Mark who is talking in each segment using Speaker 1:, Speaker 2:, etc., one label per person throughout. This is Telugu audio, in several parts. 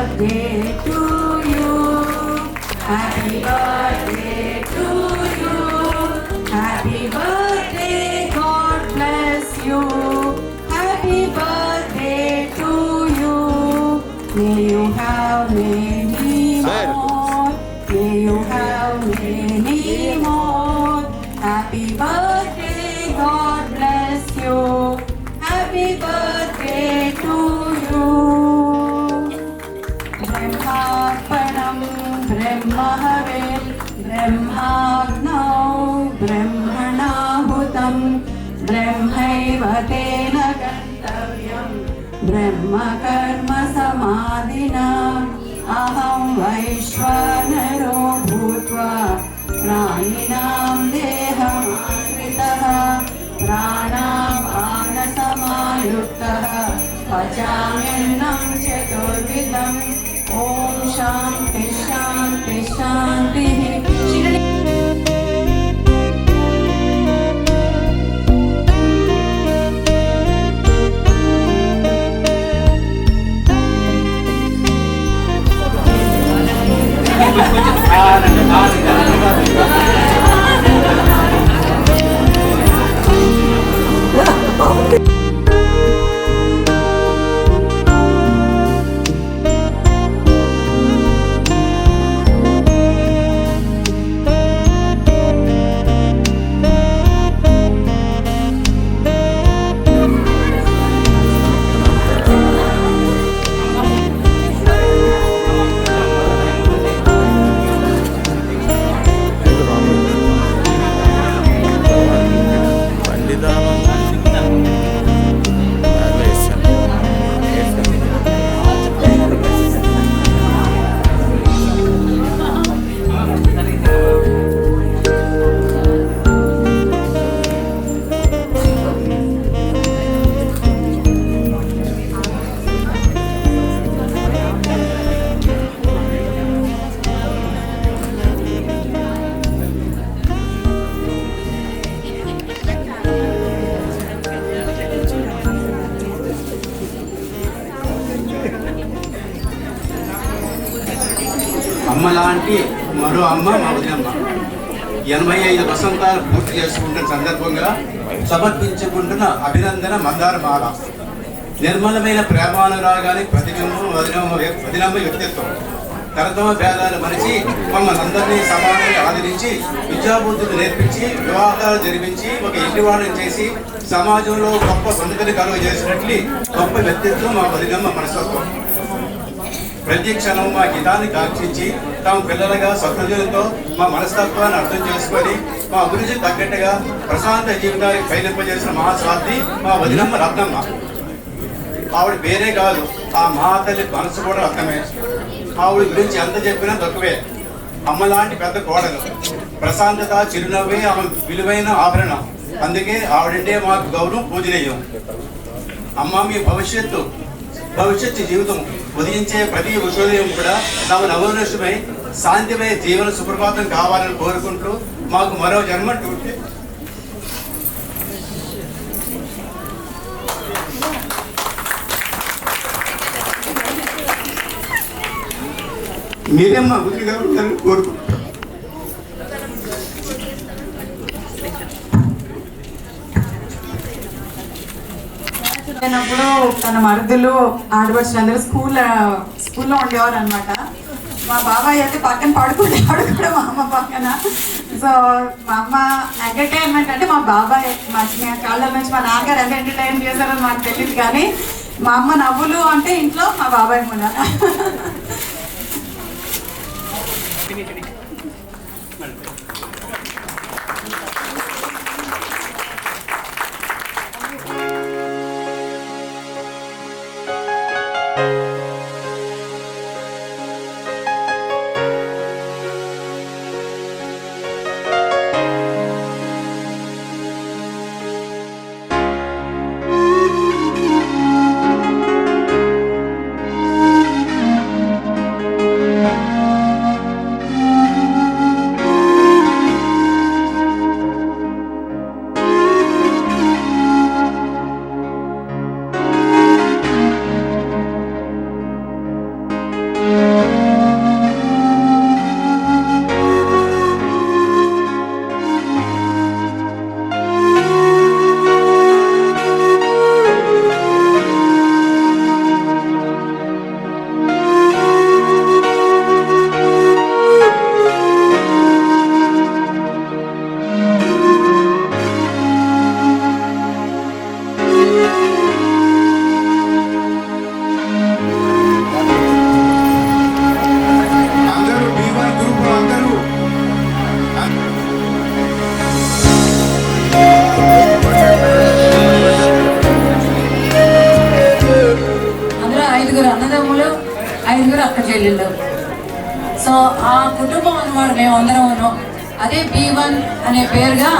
Speaker 1: birthday to you. Happy birthday to you. Happy birthday, God bless you. Happy birthday to you. May you have many more. May you have many more. Happy birthday, God bless you. Happy birthday to you. Brahmarpanam Brahmahave Brahmagno Brahmanahutam Brahmaiva tena gantavyam Brahma karma samadhina aham vaishvanaro bhutva प्राणिनां देहमाश्रितः प्राणाम् आनसमायुक्तः पचाम्यन्नं चतुर्विधम् ॐ शान्ति शान्ति शान्तिः.
Speaker 2: అమ్మ లాంటి మరో అమ్మ మా వదినమ్మ 85 వసంతాలు పూర్తి చేసుకుంటున్న సందర్భంగా సమర్పించుకుంటున్న అభినందన మందారమాల. నిర్మలమైన ప్రేమానురాగానికి ప్రతిబింబం వదినమ్మ వ్యక్తిత్వం. తరతమ భేదాలు మరిచి మమ్మల్ని అందరినీ సమానంగా ఆదరించి విద్యాబుద్ధులు నేర్పించి వివాహాలు జరిపించి ఒక ఇంటివాడని చేసి సమాజంలో గొప్ప సంతతిని కలుగజేసినట్లు గొప్ప వ్యక్తిత్వం మా వదినమ్మ మనస్తత్వం. ప్రతి క్షణం మా హితాన్ని కాంక్షించి తమ పిల్లలుగా సహృదయంతో మా మనస్తత్వాన్ని అర్థం చేసుకొని మా అభిరుచి తగ్గట్టుగా ప్రశాంత జీవితానికి పయనింపజేసిన మహాస్వార్థి మా వదినమ్మ రత్నమ్మ. ఆవిడ పేరే కాదు, ఆ మహాతల్లి మనసు కూడా రత్నమే. ఆవిడ గురించి ఎంత చెప్పినా తక్కువే. అమ్మలాంటి పెద్ద కోడలు, ప్రశాంతత, చిరునవ్వే ఆమె విలువైన ఆభరణం. అందుకే ఆవిడంటే మాకు గౌరవం, పూజనీయం. అమ్మ మీ భవిష్యత్తు జీవితం ఉదయించే ప్రతి ఉదయం కూడా తమ నవోన్మేషమై శాంతిమయ జీవన సుప్రభాతం కావాలని కోరుకుంటూ మాకు మరో జన్మ మీరేమ్మా బుద్ధిగా ఉండాలని కోరుకుంటున్నాను.
Speaker 1: చిన్నప్పుడు తన మరుదులు ఆడపడుచులందరూ స్కూల్లో ఉండేవారు అనమాట. మా బాబాయ్ అయితే పక్కన పడుకునేవాడు కూడా మా అమ్మ పక్కన. సో మా అమ్మ ఎంటర్టైన్మెంట్ అంటే మా బాబాయ్ మా కాళ్ళ నుంచి మా నాన్నగారు ఎంత ఎంటర్టైన్ చేశారో మాకు తెలియదు, కానీ మా అమ్మ నవ్వులు అంటే ఇంట్లో మా బాబాయ్ ముందు.
Speaker 3: 5 అన్నదమ్ములు, 5 అక్క చెల్లెళ్ళు. సో ఆ కుటుంబం అన్నమాట మేమందరం. అదే B1 అనే పేరుగా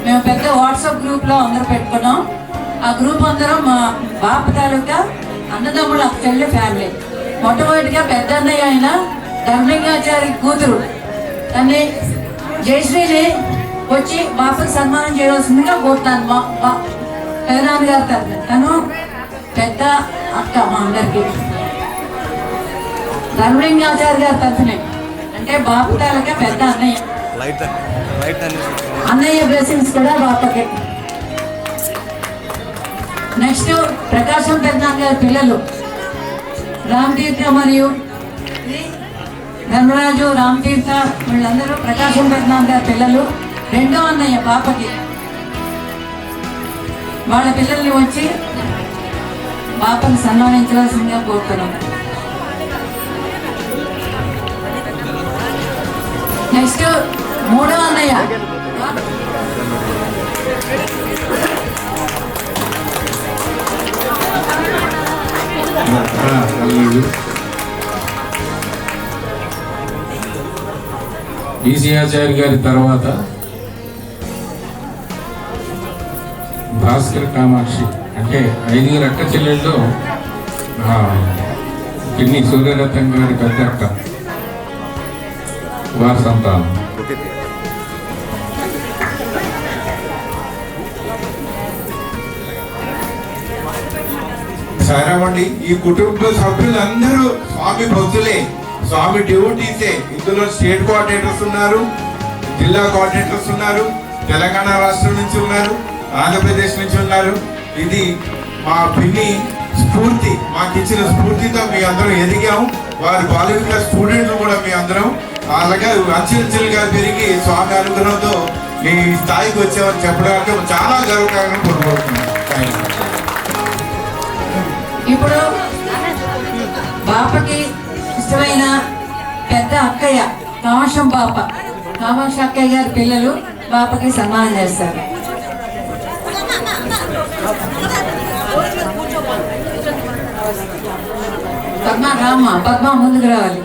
Speaker 3: మేము పెద్ద వాట్సాప్ గ్రూప్లో అందరూ పెట్టుకున్నాం. ఆ గ్రూప్ అందరం మా బాప తాలూకా అన్నదమ్ములు, అక్క చెల్లె ఫ్యామిలీ. మొట్టమొదటిగా పెద్ద అన్నయ్య అయిన ధర్మలింగాచారి కూతురు తన్ని జయశ్రీని వచ్చి బాపకి సన్మానం చేయవలసిందిగా కోరుతాను. మా పెదనాన్నగారు తను పెద్ద అక్క మా అందరికి. ధర్మలింగాచారి గారి తరఫునే, అంటే బాపు తాలూకా పెద్ద అన్నయ్య. అన్నయ్య బ్లెస్సింగ్స్ కూడా బాపకి. నెక్స్ట్ ప్రకాశం పెద్దనాన్న గారి పిల్లలు రామతీర్థ మరియు ధర్మరాజు, రామతీర్థ, వీళ్ళందరూ ప్రకాశం పెద్దనాన్న గారి పిల్లలు. 2వ అన్నయ్య పాపకి వాళ్ళ పిల్లల్ని వచ్చి పాపను సన్మానించవలసిందిగా కోరుతున్నాం. నెక్స్ట్ 3వ అన్నయ్య
Speaker 4: ఈసీ ఆచార్య గారి తర్వాత భాస్కర్ కామాక్షి, అంటే 5 అక్క చెల్లెల్లో పిన్ని సూర్యరత్నం గారి పెద్ద అక్క, వారి సంతానం.
Speaker 5: సరేమండి, ఈ కుటుంబ సభ్యులందరూ స్వామి భక్తులే, స్వామి డ్యూటీసే. ఇందులో స్టేట్ కోఆర్డినేటర్స్ ఉన్నారు, జిల్లా కోఆర్డినేటర్స్ ఉన్నారు, తెలంగాణ రాష్ట్రం నుంచి ఉన్నారు, ఆంధ్రప్రదేశ్ నుంచి ఉన్నారు. ఇది మా పిన్ని స్ఫూర్తి, మాకు ఇచ్చిన స్ఫూర్తితో మీ అందరం ఎదిగాం. వారి బాలికల స్టూడెంట్లు కూడా మీ అందరం అలాగే అంచెలుగా పెరిగి స్వామి అనుగ్రహంతో మీ స్థాయికి వచ్చామని చెప్పడానికి చాలా గర్వకారణం పొందుతున్నాం.
Speaker 3: ఇప్పుడు బాపకి ఇష్టమైన పెద్ద అక్కయ్య కామాక్షం పాప, కామాక్షి అక్కయ్య గారి పిల్లలు బాపకి సన్మానం చేస్తారు. పద్మ ముందుకు రావాలి.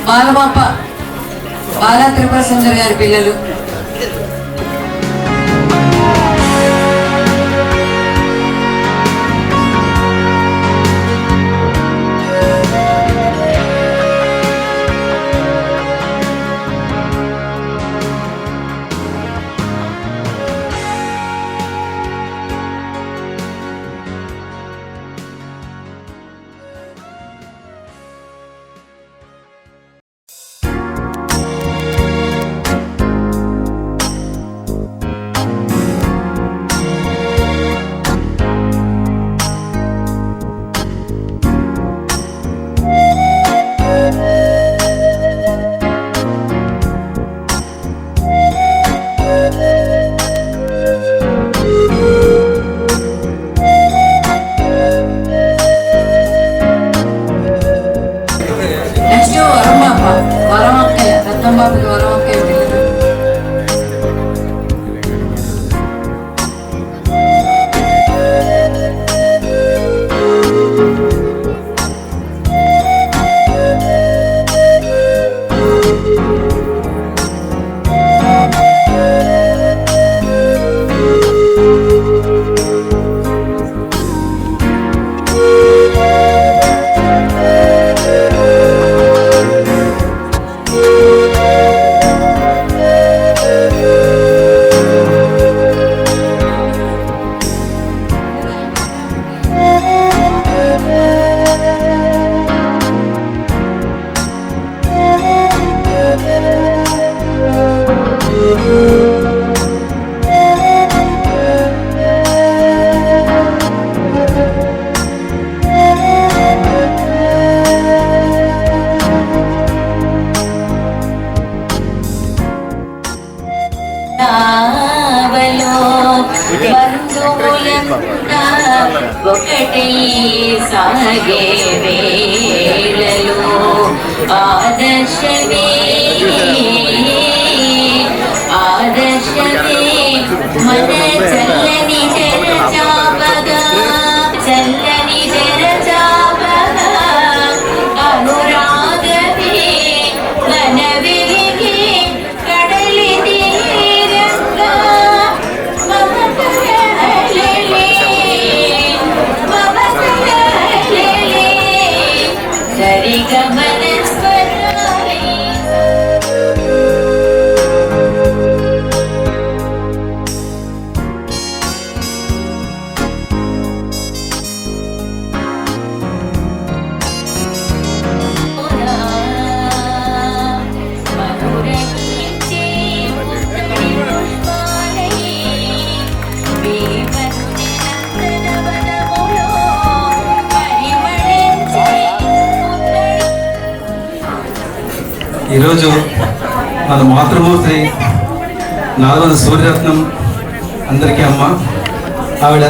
Speaker 3: బాలబాప, బాలా త్రిపుర సుందర్ గారి పిల్లలు.
Speaker 6: ఒకటై సాగే వేళలో ఆదర్శమే ఆదర్శమే మన చల్లని తెరచాపగా చల్లని తెరచాపగా అనురాగమే మన వెలిగే కడలి తీరంగా సరిగమన స్వరాలే మధురహించే ముత్తడి పుష్పాలే వీవన్నే నందనవనములో పరిమళించే ముత్తడి
Speaker 7: ఈరోజు మన మాతృమూర్తి నాలుగవ సూర్యరత్నం అందరికీ అమ్మ ఆవిడ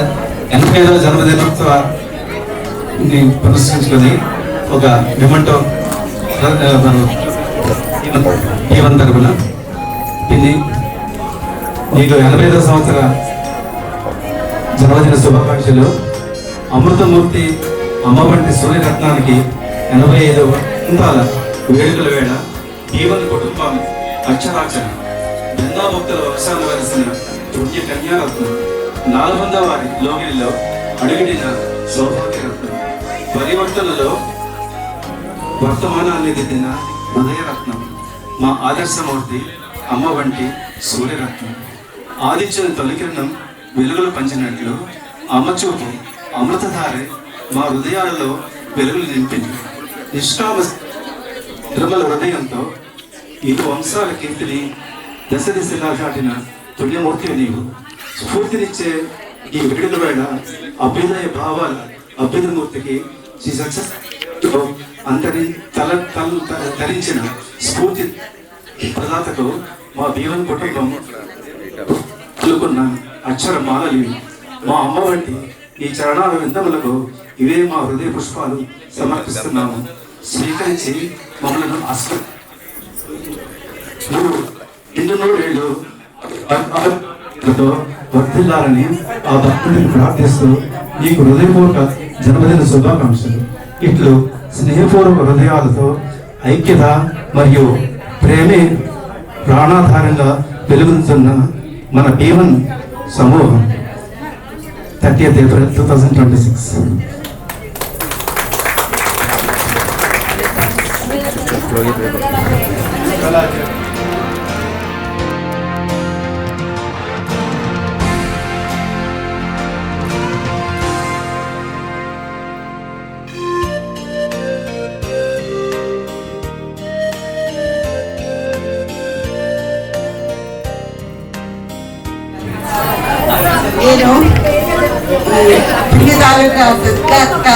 Speaker 7: 85వ జన్మదినోత్సవాన్ని పురస్కరించుకొని ఒక మెమెంటో ఈవెన్ తరపున పిన్ని నీకు 85వ సంవత్సర జన్మదిన శుభాకాంక్షలు. అమృతమూర్తి అమ్మ వంటి సూర్యరత్నానికి 85వ వసంతాల వేడుకల వేళ ఈవెన్ కుటుంబం అక్షరాక్షర బృందాభక్తుల వర్షాలు వరిసిన పుణ్య కన్యారత్నం 400 వారి లోగిలిలో అడుగుడిన సౌభాగ్యరత్నం పరివర్తనలో వర్తమానాన్ని దిద్దిన హృదయరత్నం మా ఆదర్శమూర్తి అమ్మ వంటి సూర్యరత్నం. ఆదిత్యుల తొలికిరణం వెలుగులు పంచినట్లు అమ్మ చూపు అమృతధారే మా హృదయాలలో వెలుగులు నింపింది. నిష్కామ నిర్మల హృదయంతో ఇరు వంశాల కీర్తిని దశ దిశలా దాటిన పుణ్యమూర్తి నీవు. స్ఫూర్తినిచ్చే ఈ వేడుక వేళ అభ్యుదయ భావాల అభ్యుదమూర్తికి శ్రీ సక్సెస్ ధరించిన స్ఫూర్తి ప్రదాతకు మా దీవెన కుటుంబం అనుకున్న అక్షర మాలలు మా అమ్మ వంటి ఈ చరణాల విందములకు ఇవే మా హృదయ పుష్పాలు సమర్పిస్తున్నాము. స్వీకరించి మమ్మల్ని ఎన్నో వర్తిల్లాలని ఆ భక్తుడిని ప్రార్థిస్తూ నీకు హృదయపూర్వక జన్మదిన శుభాకాంక్షలు. ఇట్లు స్నేహపూర్వక హృదయాలతో ఐక్యత మరియు ప్రేమే ప్రాణాధారంగా వెలుగుతున్న మన B1 సమూహం 30th April 2026.
Speaker 8: నేను పిల్లి తాలూకా పెద్ద అక్క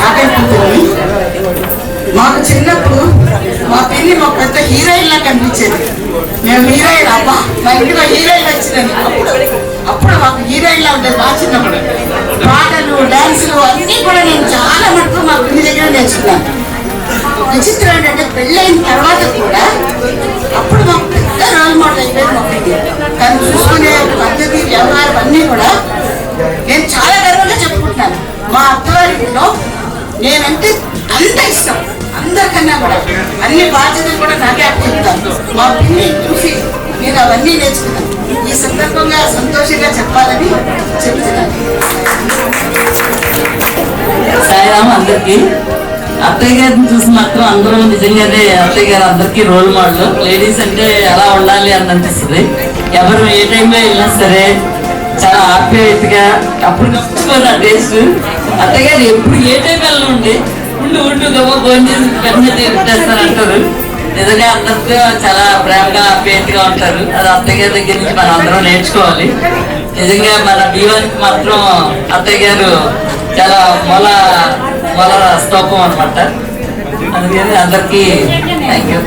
Speaker 8: ఆకలిపోతుంది. మాకు చిన్నప్పుడు మా పిల్లి మాకు పెద్ద హీరోయిన్ లా కనిపించేది. మేము హీరోయిన్ అబ్బా మా ఇంటిలో హీరోయిన్ వచ్చిందని అప్పుడు మాకు హీరోయిన్ లా ఉండేది. మా చిన్నప్పుడు పాటలు డాన్సులు అన్నీ కూడా నేను చాలా మటుకు మా పిల్లి దగ్గర నేర్చుకున్నాను. విచిత్రం ఏంటంటే పెళ్ళైన తర్వాత కూడా అప్పుడు మాకు పెద్ద రోల్ మోడల్ అయిపోయింది మా పిల్లి. తను చూసుకునే పద్ధతి వ్యవహారం అన్నీ కూడా నేను చాలా గర్వంగా చెప్పుకుంటున్నాను. మా అత్తవారింట్లో నేనంటే అంత ఇష్టం, అందరికన్నా కూడా అన్ని బాధ్యతలు కూడా నాకే అప్పచెప్తాను. మా పిల్లి చూసి నేను అవన్నీ నేర్చుకున్నాను. ఈ సందర్భంగా సంతోషంగా చెప్పాలని చెప్తున్నాను.
Speaker 9: సాయిరామ్ అందరికీ. అత్తయ్య గారిని చూసి మాత్రం అందరూ నిజంగానే అత్తయ్య గారు అందరికీ రోల్ మోడల్. లేడీస్ అంటే ఎలా ఉండాలి అని అనిపిస్తుంది. ఎవరు ఏ టైంలో వెళ్ళినా సరే చాలా ఆప్యాయతగా అప్పటికప్పుడు ఆ టేస్ట్. అత్తయ్య గారు ఎప్పుడు ఏ టైం వెళ్ళి ఉండి ఉండు గవ్వ భోజనం చేసి పెట్టేస్తారంటారు. నిజంగా అందరితో చాలా ప్రేమగా ఆప్యాయతగా ఉంటారు. అది అత్తయ్య గారి దగ్గర నుంచి మనం అందరం నేర్చుకోవాలి. నిజంగా మన B1 మాత్రం అత్తయ్య గారు చాలా మొల స్తూపం అనమాట. అందుకని అందరికీ థ్యాంక్ యూ.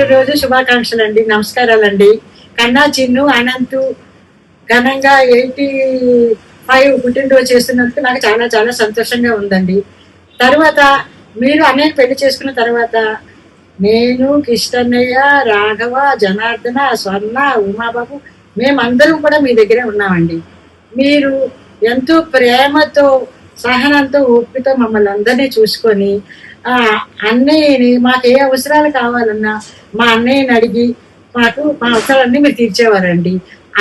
Speaker 10: పుట్టినరోజు శుభాకాంక్షలు అండి, నమస్కారాలండి. కన్నా చిన్ను అనంతు ఘనంగా 85 పుట్టినరోజు చేస్తున్నందుకు నాకు చాలా చాలా సంతోషంగా ఉందండి. తర్వాత మీరు అన్నయ్య పెళ్లి చేసుకున్న తర్వాత నేను, కిష్టన్నయ్య, రాఘవ, జనార్దన, స్వర్ణ, ఉమాబాబు మేమందరం కూడా మీ దగ్గరే ఉన్నామండి. మీరు ఎంతో ప్రేమతో, సహనంతో, ఓపికతో మమ్మల్ని అందరినీ చూసుకొని అన్నయ్యని మాకు ఏ అవసరాలు కావాలన్నా మా అన్నయ్యని అడిగి మాకు మా అవసరాలన్నీ మీరు తీర్చేవారండి.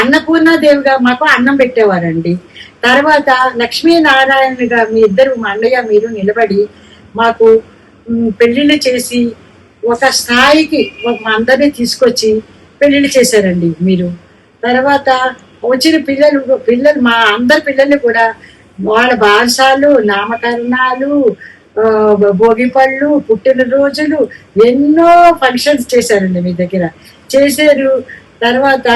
Speaker 10: అన్నపూర్ణాదేవిగా మాకు అన్నం పెట్టేవారండి. తర్వాత లక్ష్మీనారాయణగా మీ ఇద్దరు, మా అన్నయ్య మీరు నిలబడి మాకు పెళ్లిళ్ళు చేసి ఒక స్థాయికి మా అందరినీ తీసుకొచ్చి పెళ్లిళ్ళు చేశారండి మీరు. తర్వాత వచ్చిన పిల్లలు మా అందరి పిల్లల్ని కూడా వాళ్ళ బారసాలు, నామకరణాలు, భోగిపళ్ళు, పుట్టినరోజులు ఎన్నో ఫంక్షన్స్ చేశారండి మీ దగ్గర చేశారు. తర్వాత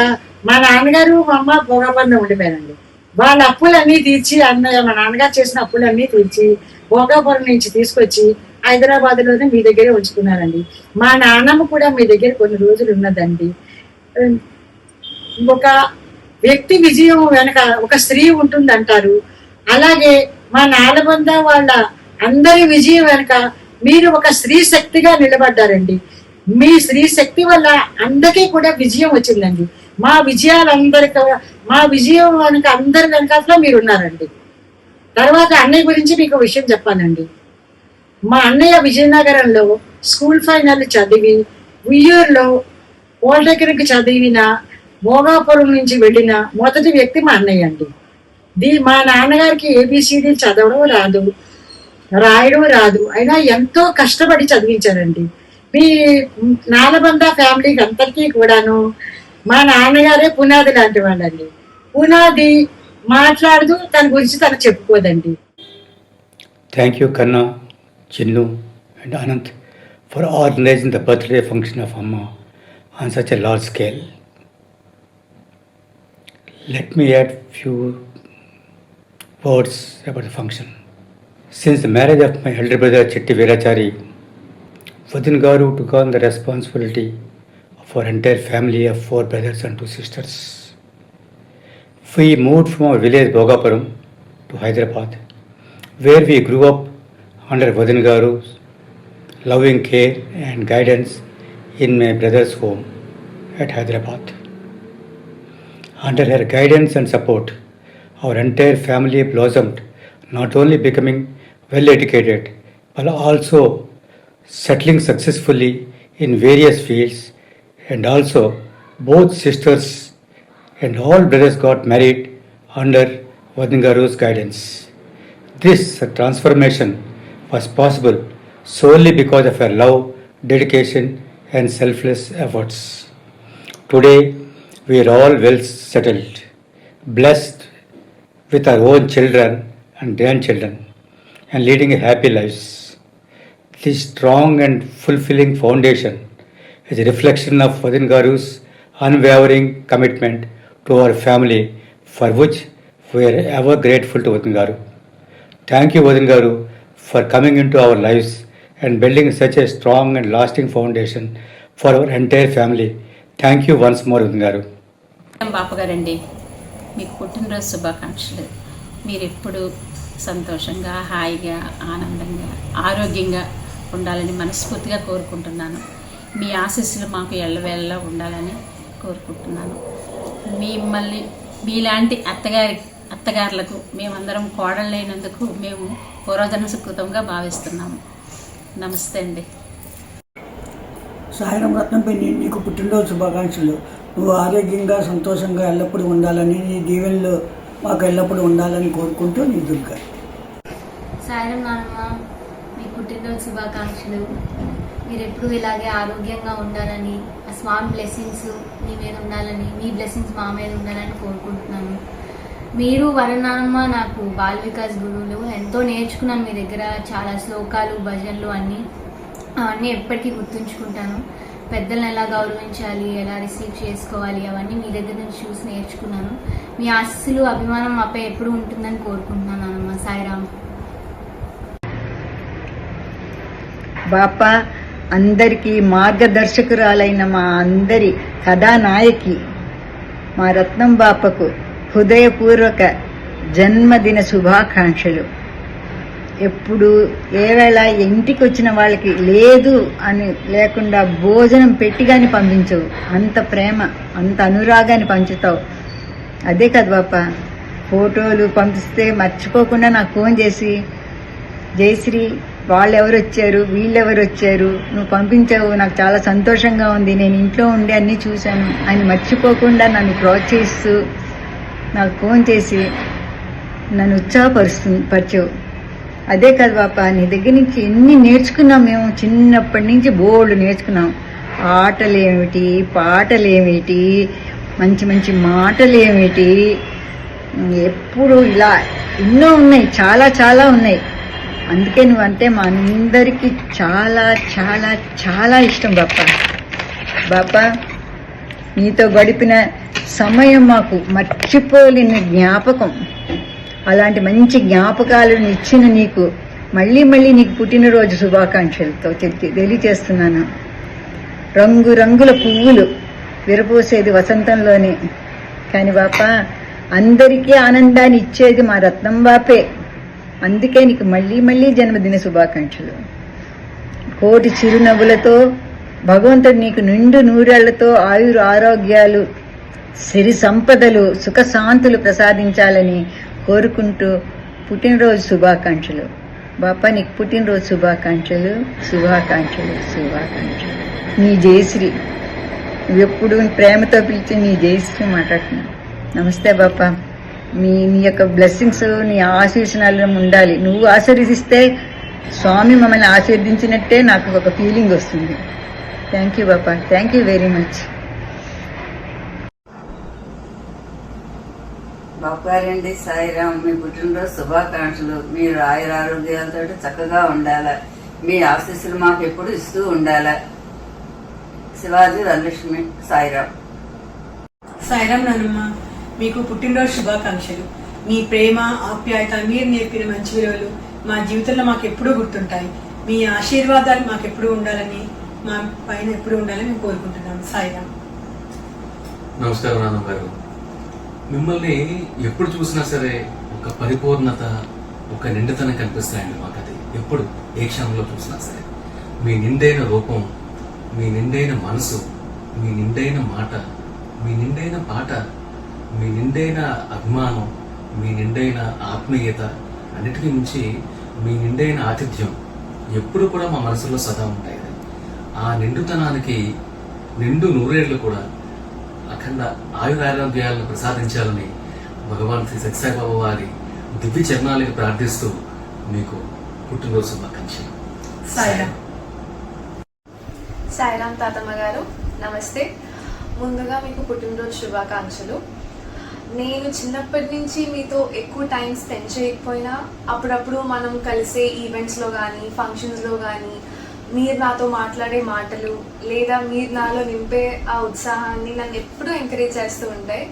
Speaker 10: మా నాన్నగారు మా అమ్మ భోగాపురంలో ఉండిపోయారండి. వాళ్ళ అప్పులన్నీ తీర్చి అన్నయ్య మా నాన్నగారు చేసిన అప్పులన్నీ తీర్చి భోగాపురం నుంచి తీసుకొచ్చి హైదరాబాద్లోనే మీ దగ్గరే ఉంచుకున్నారండి. మా నాన్నమ్మ కూడా మీ దగ్గర కొన్ని రోజులు ఉన్నదండి. ఒక వ్యక్తి విజయం వెనక ఒక స్త్రీ ఉంటుందంటారు. అలాగే మా నాలబంద వాళ్ళ అందరి విజయం వెనక మీరు ఒక స్త్రీ శక్తిగా నిలబడ్డారండి. మీ స్త్రీ శక్తి వల్ల అందరికీ కూడా విజయం వచ్చిందండి. మా విజయం వెనక అందరి వెనకాల మీరు ఉన్నారండి. తర్వాత అన్నయ్య గురించి మీకు విషయం చెప్పానండి. మా అన్నయ్య విజయనగరంలో స్కూల్ ఫైనల్ చదివి ఉయ్యూరులో పాలిటెక్నిక్ చదివిన భోగాపురం నుంచి వెళ్ళిన మొదటి వ్యక్తి మా అన్నయ్య అండి. మా నాన్నగారికి ABCD చదవడం రాదు, రాయడం రాదు, అయినా ఎంతో కష్టపడి చదివించారండి. మీ నాలబంద ఫ్యామిలీకి అందరికీ కూడాను మా నాన్నగారే పునాది లాంటి వాళ్ళండి. పునాది మాట్లాడదు, తన గురించి తను చెప్పుకోదండి.
Speaker 11: Thank you, Kanna, Chinnu and Anant for organizing the birthday function of Amma on such a large scale. Let me add few words about the function. Since the marriage of my elder brother Chitti Veerachari, Vadin Garu took on the responsibility of our entire family of 4 brothers and 2 sisters. We moved from our village Bhogapuram to Hyderabad, where we grew up under Vadin Garu's loving care and guidance in my brother's home at Hyderabad. Under her guidance and support, our entire family blossomed, not only becoming well educated, but also settling successfully in various fields, and also both sisters and all brothers got married under Vadin Garu's guidance. This transformation was possible solely because of her love, dedication and selfless efforts. Today, we are all well settled, blessed with our own children and grandchildren, and leading a happy lives. This strong and fulfilling foundation is a reflection of Vadin Garu's unwavering commitment to our family, for which we are ever grateful to Vadin Garu. Thank you, Vadin Garu, for coming into our lives and building such a strong and lasting foundation for our entire family. Thank you once more, Vadin Garu.
Speaker 12: బాపగారండి, మీకు పుట్టినరోజు శుభాకాంక్షలు. మీరు ఎప్పుడు సంతోషంగా, హాయిగా, ఆనందంగా, ఆరోగ్యంగా ఉండాలని మనస్ఫూర్తిగా కోరుకుంటున్నాను. మీ ఆశీస్సులు మాకు ఎల్లవేళలా ఉండాలని కోరుకుంటున్నాను. మిమ్మల్ని మీలాంటి అత్తగారులకు మేమందరం కోడళ్ళైనందుకు మేము పూర్వజన్మ సుకృతంగా భావిస్తున్నాము. నమస్తే అండి.
Speaker 13: సాయిరాం రత్నంపల్లి, నీకు పుట్టినరోజు శుభాకాంక్షలు. నువ్వు ఆరోగ్యంగా, సంతోషంగా ఎల్లప్పుడూ ఉండాలని, నీ దీవెనలు మాకు ఎల్లప్పుడూ ఉండాలని కోరుకుంటూ నీ దుర్గా.
Speaker 14: సాయిరాం నాన్నమ్మ, మీకు పుట్టినరోజు శుభాకాంక్షలు. మీరు ఎప్పుడు ఇలాగే ఆరోగ్యంగా ఉండాలని, ఆ స్వామి బ్లెస్సింగ్స్ మీ మీద ఉండాలని, మీ బ్లెస్సింగ్స్ మా మీద ఉండాలని కోరుకుంటున్నాను. మీరు వరనానమ్మ నాకు బాల వికాస్ గురువులు. ఎంతో నేర్చుకున్నాను మీ దగ్గర, చాలా శ్లోకాలు, భజనలు అవన్నీ ఎప్పటికీ గుర్తుంచుకుంటాను. పెద్దలను ఎలా గౌరవించాలి, ఎలా రిసీవ్ చేసుకోవాలి, అవన్నీ మీ దగ్గర నుంచి చూసి నేర్చుకున్నాను. మీ ఆశీస్సులు, అభిమానం మాపై ఎప్పుడు ఉంటుందని కోరుకుంటున్నాను నానమ్మ. సాయిరామ్.
Speaker 10: బాప,
Speaker 15: అందరికీ మార్గదర్శకురాలైన మా అందరి కథానాయకి మా రత్నం బాపకు హృదయపూర్వక జన్మదిన శుభాకాంక్షలు. ఎప్పుడు ఏవేళ ఇంటికి వచ్చిన వాళ్ళకి లేదు అని లేకుండా భోజనం పెట్టి కానీ పంపించవు. అంత ప్రేమ, అంత అనురాగాన్ని పంచుతావు. అదే కదా బాప, ఫోటోలు పంపిస్తే మర్చిపోకుండా నాకు ఫోన్ చేసి, జయశ్రీ వాళ్ళెవరు వచ్చారు, వీళ్ళెవరు వచ్చారు, నువ్వు పంపించావు, నాకు చాలా సంతోషంగా ఉంది, నేను ఇంట్లో ఉండి అన్నీ చూశాను అని మర్చిపోకుండా నన్ను ప్రోత్సహిస్తూ నాకు ఫోన్ చేసి నన్ను ఉత్సాహపరిచావు. అదే కదా బాప, నీ దగ్గర నుంచి ఎన్ని నేర్చుకున్నాం మేము. చిన్నప్పటి నుంచి బోల్డ్ నేర్చుకున్నాం. ఆటలేమిటి, పాటలేమిటి, మంచి మంచి మాటలేమిటి, ఎప్పుడు ఇలా ఎన్నో ఉన్నాయి, చాలా చాలా ఉన్నాయి. అందుకే నువ్వంటే మా అందరికీ చాలా చాలా చాలా ఇష్టం బాప. బాప, నీతో గడిపిన సమయం మాకు మర్చిపోలేని జ్ఞాపకం. అలాంటి మంచి జ్ఞాపకాలను ఇచ్చిన నీకు మళ్ళీ మళ్ళీ నీకు పుట్టినరోజు శుభాకాంక్షలతో తెలియచేస్తున్నాను. రంగు రంగుల పువ్వులు విరపోసేది వసంతంలోనే, కానీ బాప అందరికీ ఆనందాన్ని ఇచ్చేది మా రత్నం బాపే. అందుకే నీకు మళ్ళీ మళ్ళీ జన్మదిన శుభాకాంక్షలు. కోటి చిరునవ్వులతో భగవంతుడు నీకు నిండు నూరేళ్లతో ఆరోగ్యాలు, సిరి సంపదలు, సుఖశాంతులు ప్రసాదించాలని కోరుకుంటూ పుట్టినరోజు శుభాకాంక్షలు. బాపా, నీకు పుట్టినరోజు శుభాకాంక్షలు, శుభాకాంక్షలు, శుభాకాంక్షలు. నీ జయశ్రీ. నువ్వెప్పుడు ప్రేమతో పిలిచి నీ జయశ్రీ మాట్లాడుతున్నా. నమస్తే బాపా. నీ యొక్క బ్లెస్సింగ్స్, నీ ఆశీర్వచనాలు ఉండాలి. నువ్వు ఆశీర్వదిస్తే స్వామి మమ్మల్ని ఆశీర్వదించినట్టే నాకు ఒక ఫీలింగ్ వస్తుంది. థ్యాంక్ యూ బాపా, థ్యాంక్ యూ వెరీ మచ్.
Speaker 9: బాపారండి సాయిరామ్, మీ పుట్టినరోజు శుభాకాంక్షలు. మీరు ఆయురారోగ్యాలతో చక్కగా ఉండాలా, మీ ఆశీస్సులు మాకు ఎప్పుడు ఇస్తూ ఉండాలా. శివాజీ ధనలక్ష్మి. సాయిరామ్.
Speaker 16: సాయిరామ్ నానమ్మ, మీకు పుట్టినరోజు శుభాకాంక్షలు. మీ ప్రేమ, ఆప్యాయత, మీరు నేర్పిన మంచి విలువలు మా జీవితంలో మాకు ఎప్పుడూ గుర్తుంటాయి. మీ ఆశీర్వాదాలు మాకు ఎప్పుడూ ఉండాలని, మా పైన ఎప్పుడూ ఉండాలని మేము కోరుకుంటున్నాం. సాయిరామ్.
Speaker 17: నమస్కారం నాన్న గారు. మిమ్మల్ని ఎప్పుడు చూసినా సరే ఒక పరిపూర్ణత, ఒక నిండుతనం కనిపిస్తాయండి మాకు. అది ఎప్పుడు ఏ క్షణంలో చూసినా సరే మీ నిండైన రూపం, మీ నిండైన మనసు, మీ నిండైన మాట, మీ నిండైన పాట, మీ నిండైన అభిమానం, మీ నిండైన ఆత్మీయత, అన్నిటికీ మించి మీ నిండైన ఆతిథ్యం ఎప్పుడు కూడా మా మనసులో సదా ఉంటాయి. ఆ నిండుతనానికి నిండు నూరేళ్లు కూడా అఖండ ఆయురారోగ్యాలను ప్రసాదించాలని భగవాన్ శ్రీ సత్యసాయిబాబా వారి దివ్య చరణాలకు ప్రార్థిస్తూ మీకు పుట్టినరోజు శుభాకాంక్షలు.
Speaker 18: సాయిరామ్ తాతమ్మ గారు, నమస్తే. ముందుగా మీకు పుట్టినరోజు శుభాకాంక్షలు. నేను చిన్నప్పటి నుంచి మీతో ఎక్కువ టైం స్పెండ్ చేయకపోయినా అప్పుడప్పుడు మనం కలిసే ఈవెంట్స్లో కానీ ఫంక్షన్స్లో కానీ మీరు నాతో మాట్లాడే మాటలు లేదా మీరు నాలో నింపే ఆ ఉత్సాహాన్ని నన్ను ఎప్పుడూ ఎంకరేజ్ చేస్తూ ఉంటాయి.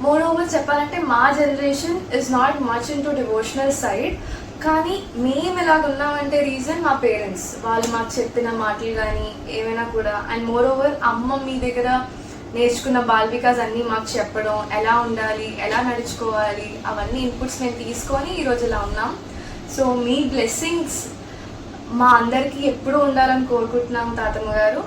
Speaker 18: మోర్ ఓవర్ చెప్పాలంటే మా generation is not much in to devotional side, కానీ మేము ఎలాగున్నామంటే రీజన్ మా పేరెంట్స్. వాళ్ళు మాకు చెప్పిన మాటలు కానీ ఏమైనా కూడా, అండ్ మోర్ ఓవర్ అమ్మ మీ దగ్గర నేర్చుకున్న బాల్ వికాస్ అన్నీ మాకు చెప్పడం, ఎలా ఉండాలి, ఎలా నడుచుకోవాలి, అవన్నీ ఇన్పుట్స్ మేము తీసుకొని ఈరోజు ఇలా ఉన్నాం. సో మీ బ్లెస్సింగ్స్ మా అందరికీ ఎప్పుడూ ఉండాలని కోరుకుంటున్నాం తాతమ్మ గారు.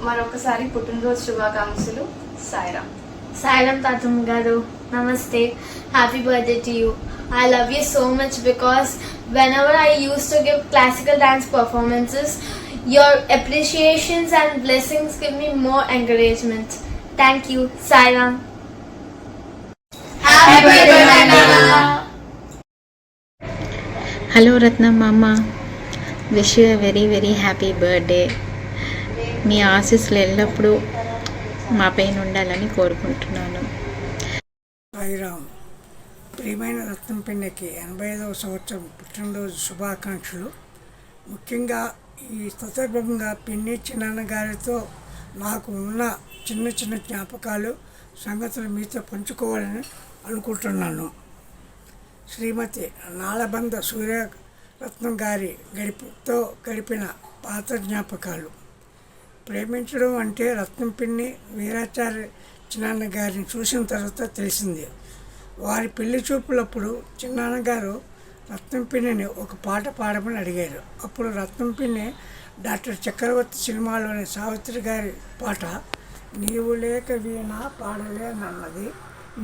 Speaker 18: మరొకసారి పుట్టినరోజు శుభాకాంక్షలు. Sairam.
Speaker 14: Sairam Tatam Garu, Namaste, happy birthday to you. I love you so much because whenever I used to give classical dance performances, your appreciations and blessings give me more encouragement. Thank you, Sairam. Happy birthday, Nana.
Speaker 19: Hello Ratnam Mama, wish you a very very happy birthday. మీ ఆశీస్సులు ఎల్లప్పుడూ మా పైన ఉండాలని కోరుకుంటున్నాను.
Speaker 13: సాయిరామ్. ప్రియమైన రత్నం పిన్నకి 85వ సంవత్సరం పుట్టినరోజు శుభాకాంక్షలు. ముఖ్యంగా ఈ సందర్భంగా పిన్ని చిన్నాన్న గారితో నాకు ఉన్న చిన్న చిన్న జ్ఞాపకాలు, సంగతులు మీతో పంచుకోవాలని అనుకుంటున్నాను. శ్రీమతి నాలబంద సూర్యరత్నం గారి గడిపిన పాత జ్ఞాపకాలు. ప్రేమించడం అంటే రత్నంపిన్ని వీరాచార్య చిన్నాన్న గారిని చూసిన తర్వాత తెలిసింది. వారి పెళ్లి చూపులప్పుడు చిన్నాన్న గారు రత్నంపిన్నిని ఒక పాట పాడమని అడిగారు. అప్పుడు రత్నంపిన్ని డాక్టర్ చక్రవర్తి సినిమాలోని సావిత్రి గారి పాట నీవు లేక వీణ పాడలేనన్నది,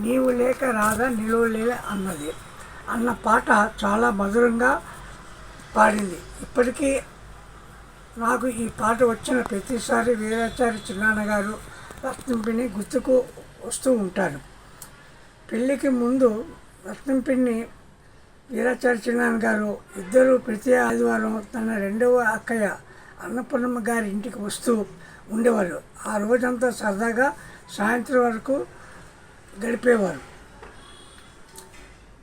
Speaker 13: నీవు లేక రాధ నిలువలే అన్నది అన్న పాట చాలా మధురంగా పాడింది. ఇప్పటికీ నాకు ఈ పాట వచ్చిన ప్రతిసారి వీరాచార్య చిన్నాన్న గారు రత్నంపిన్ని గుర్తుకు వస్తూ ఉంటారు. పెళ్ళికి ముందు రత్నంపిన్ని వీరాచార్య చిన్నాన్న గారు ఇద్దరు ప్రతి ఆదివారం తన రెండవ అక్కయ్య అన్నపూర్ణమ్మ గారి ఇంటికి వస్తూ ఉండేవారు. ఆ రోజంతా సరదాగా సాయంత్రం వరకు గడిపేవారు.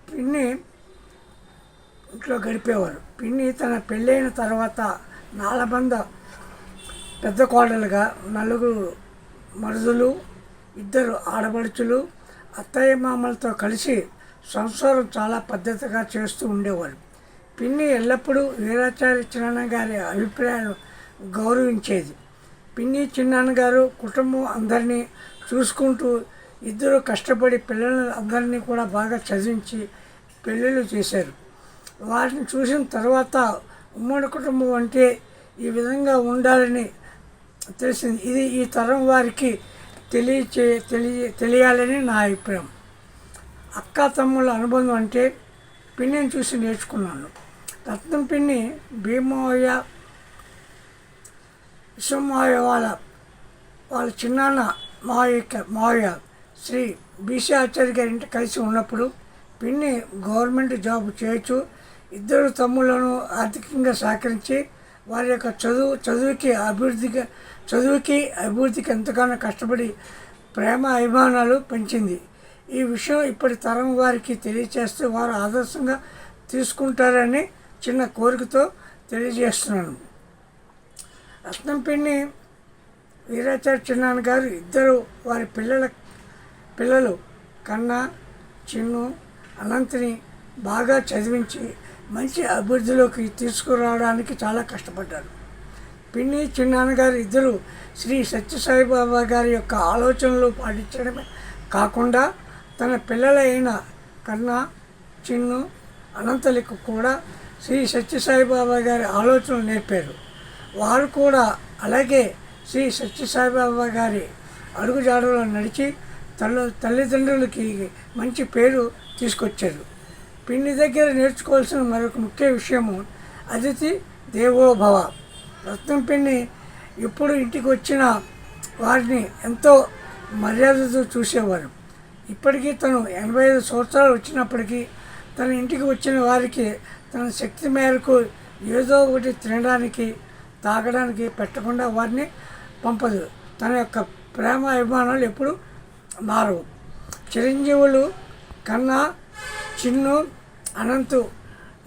Speaker 13: పిన్ని ఇంట్లో గడిపేవారు. పిన్ని తన పెళ్ళైన తర్వాత నాలబంద పెద్ద కోడలుగా 4 మరుదులు, 2 ఆడపడుచులు, అత్తయ్య మామలతో కలిసి సంసారం చాలా పద్ధతిగా చేస్తూ ఉండేవారు. పిన్ని ఎల్లప్పుడూ వీరాచార్య చిన్నాన్న గారి అభిప్రాయాలు గౌరవించేది. పిన్ని చిన్నాన్న గారు కుటుంబం అందరినీ చూసుకుంటూ 2 కష్టపడి పిల్లలను అందరినీ కూడా బాగా చదివించి పెళ్ళిళ్ళు చేశారు. వారిని చూసిన తర్వాత ఉమ్మడి కుటుంబం అంటే ఈ విధంగా ఉండాలని తెలిసింది. ఇది ఈ తరం వారికి తెలియాలని నా అభిప్రాయం. అక్క తమ్ముళ్ళ అనుబంధం అంటే పిన్నిని చూసి నేర్చుకున్నాను. రత్నం పిన్ని భీమయ్య విశ్వమావయ్య వాళ్ళ చిన్నాన్న మావయ్య శ్రీ బీసీ ఆచార్య గారి ఇంటి కలిసి ఉన్నప్పుడు పిన్ని గవర్నమెంట్ జాబ్ చేయొచ్చు 2 తమ్ముళ్లను ఆర్థికంగా సహకరించి వారి యొక్క చదువుకి అభివృద్ధికి ఎంతగానో కష్టపడి ప్రేమ అభిమానాలు పెంచింది. ఈ విషయం ఇప్పటి తరం వారికి తెలియచేస్తూ వారు ఆదర్శంగా తీసుకుంటారని చిన్న కోరికతో తెలియజేస్తున్నాను. రత్నంపిన్ని వీరాచార్య చిన్నాన్న గారు 2 వారి పిల్లలు కన్నా, చిన్ను, అనంతిని బాగా చదివించి మంచి అభివృద్ధిలోకి తీసుకురావడానికి చాలా కష్టపడ్డారు. పిన్ని చిన్నాన్న గారు 2 శ్రీ సత్యసాయిబాబా గారి యొక్క ఆలోచనలు పాటించడమే కాకుండా తన పిల్లలైన కన్నా, చిన్ను, అనంతలకు కూడా శ్రీ సత్యసాయిబాబా గారి ఆలోచనలు నేర్పారు. వారు కూడా అలాగే శ్రీ సత్యసాయిబాబా గారి అడుగుజాడలో నడిచి తల్లిదండ్రులకి మంచి పేరు తీసుకొచ్చారు. పిన్ని దగ్గర నేర్చుకోవాల్సిన మరొక ముఖ్య విషయము అతిథి దేవోభవ. రత్నం పిన్ని ఎప్పుడు ఇంటికి వచ్చిన వారిని ఎంతో మర్యాదతో చూసేవారు. ఇప్పటికీ తను 85 సంవత్సరాలు వచ్చినప్పటికీ తన ఇంటికి వచ్చిన వారికి తన శక్తి మేరకు ఏదో ఒకటి తినడానికి తాగడానికి పెట్టకుండా వారిని పంపదు. తన యొక్క ప్రేమ అభిమానాలు ఎప్పుడు మారవు. చిరంజీవులు కన్నా, చిన్ను, అనంతు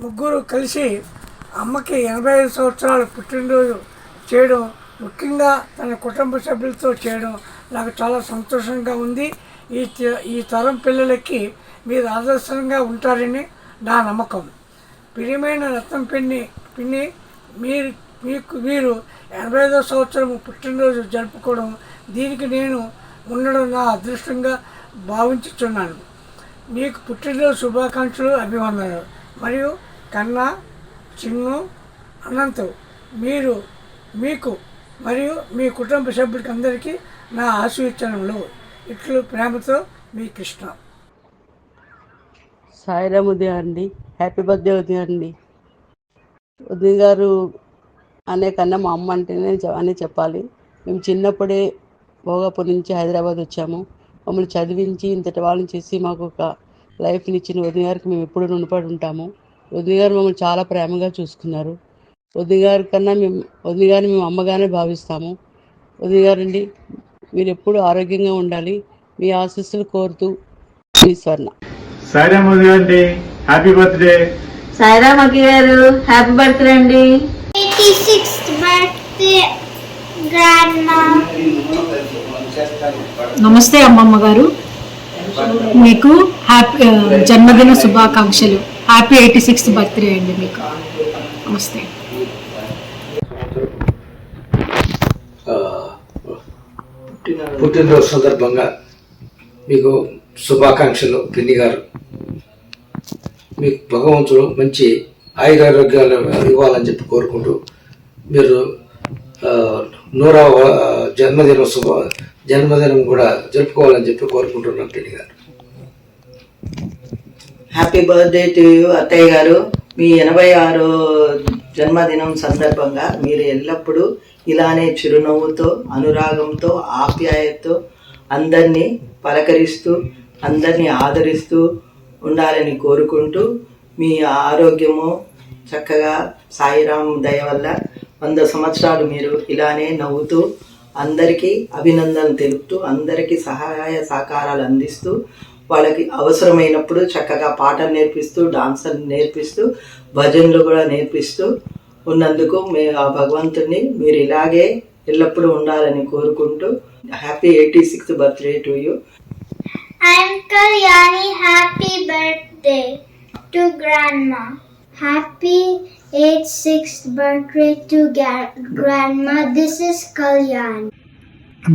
Speaker 13: ముగ్గురు కలిసి అమ్మకి 85 సంవత్సరాలు పుట్టినరోజు చేయడం, ముఖ్యంగా తన కుటుంబ సభ్యులతో చేయడం నాకు చాలా సంతోషంగా ఉంది. ఈ తరం పిల్లలకి మీరు ఆదర్శంగా ఉంటారని నా నమ్మకం. ప్రియమైన రత్నం పిన్ని మీరు 85వ సంవత్సరం పుట్టినరోజు జరుపుకోవడం, దీనికి నేను ఉండడం నా అదృష్టంగా భావించుతున్నాను. మీకు పుట్టినరోజు శుభాకాంక్షలు, అభివందనలు. మరియు కన్నా, చిన్ను, అనంత్ మీకు మరియు మీ కుటుంబ సభ్యులకి అందరికీ నా ఆశీర్వచనములు. ఇట్లు ప్రేమతో మీ కృష్ణ.
Speaker 20: సాయిరామ్ ఉదయం అండి. హ్యాపీ బర్త్డే ఉదయం అండి. ఉదయం గారు అనే కన్నా మా అమ్మ అంటేనే అని చెప్పాలి. మేము చిన్నప్పుడే భోగాపూర్ నుంచి హైదరాబాద్ వచ్చాము. మమ్మల్ని చదివించి ఇంతటి వాళ్ళని చేసి మాకు ఒక లైఫ్ని ఇచ్చిన ఉదయం గారికి మేము ఎప్పుడు రుణపడి ఉంటాము. ఉదయం గారు మమ్మల్ని చాలా ప్రేమగా చూసుకున్నారు. ఉదయం గారి కన్నా ఉదయం గారిని మేము అమ్మగానే భావిస్తాము. ఉదయం గారండి, మీరు ఎప్పుడు ఆరోగ్యంగా ఉండాలి. మీ ఆశీస్సులు కోరుతూ మీ స్వర్ణ.
Speaker 21: సాయిరామ్ ఉదయం అండి. Happy birthday.
Speaker 9: సాయిరామ్ అక్క గారు, హ్యాపీ బర్త్డే అండి.
Speaker 6: 86th birthday grandma.
Speaker 22: నమస్తే అమ్మమ్మ గారు, మీకు హ్యాపీ జన్మదిన శుభాకాంక్షలు. హ్యాపీ 86th బర్త్డే అండి మీకు. నమస్తే.
Speaker 1: పుట్టినరోజు సందర్భంగా మీకు శుభాకాంక్షలు పిన్ని గారు. మీకు భగవంతుడు మంచి ఆయురారోగ్యాలు ఇవ్వాలని చెప్పి కోరుకుంటూ మీరు 100వ జన్మదినం కూడా జరుపుకోవాలని చెప్పి కోరుకుంటున్నాను పిన్ని గారు.
Speaker 15: హ్యాపీ బర్త్డే టు యూ అత్తయ్య గారు. మీ 86వ జన్మదినం సందర్భంగా మీరు ఎల్లప్పుడూ ఇలానే చిరునవ్వుతో, అనురాగంతో, ఆప్యాయతతో అందరినీ పలకరిస్తూ, అందరినీ ఆదరిస్తూ ఉండాలని కోరుకుంటూ, మీ ఆరోగ్యము చక్కగా సాయిరామ్ దయ వల్ల 100 సంవత్సరాలు మీరు ఇలానే నవ్వుతూ, అందరికీ అభినందనలు తెలుపుతూ, అందరికీ సహాయ సహకారాలు అందిస్తూ, వాళ్ళకి అవసరమైనప్పుడు చక్కగా పాటలు నేర్పిస్తూ, డాన్సులు నేర్పిస్తూ, భజనలు కూడా నేర్పిస్తూ ఉన్నందుకు ఆ భగవంతుడిని మీరు ఇలాగే ఎల్లప్పుడూ ఉండాలని కోరుకుంటూ happy 86th birthday to you.
Speaker 6: I'm Kalyani. Happy birthday to Grandma. Happy 86th birthday to Grandma. This is Kalyani.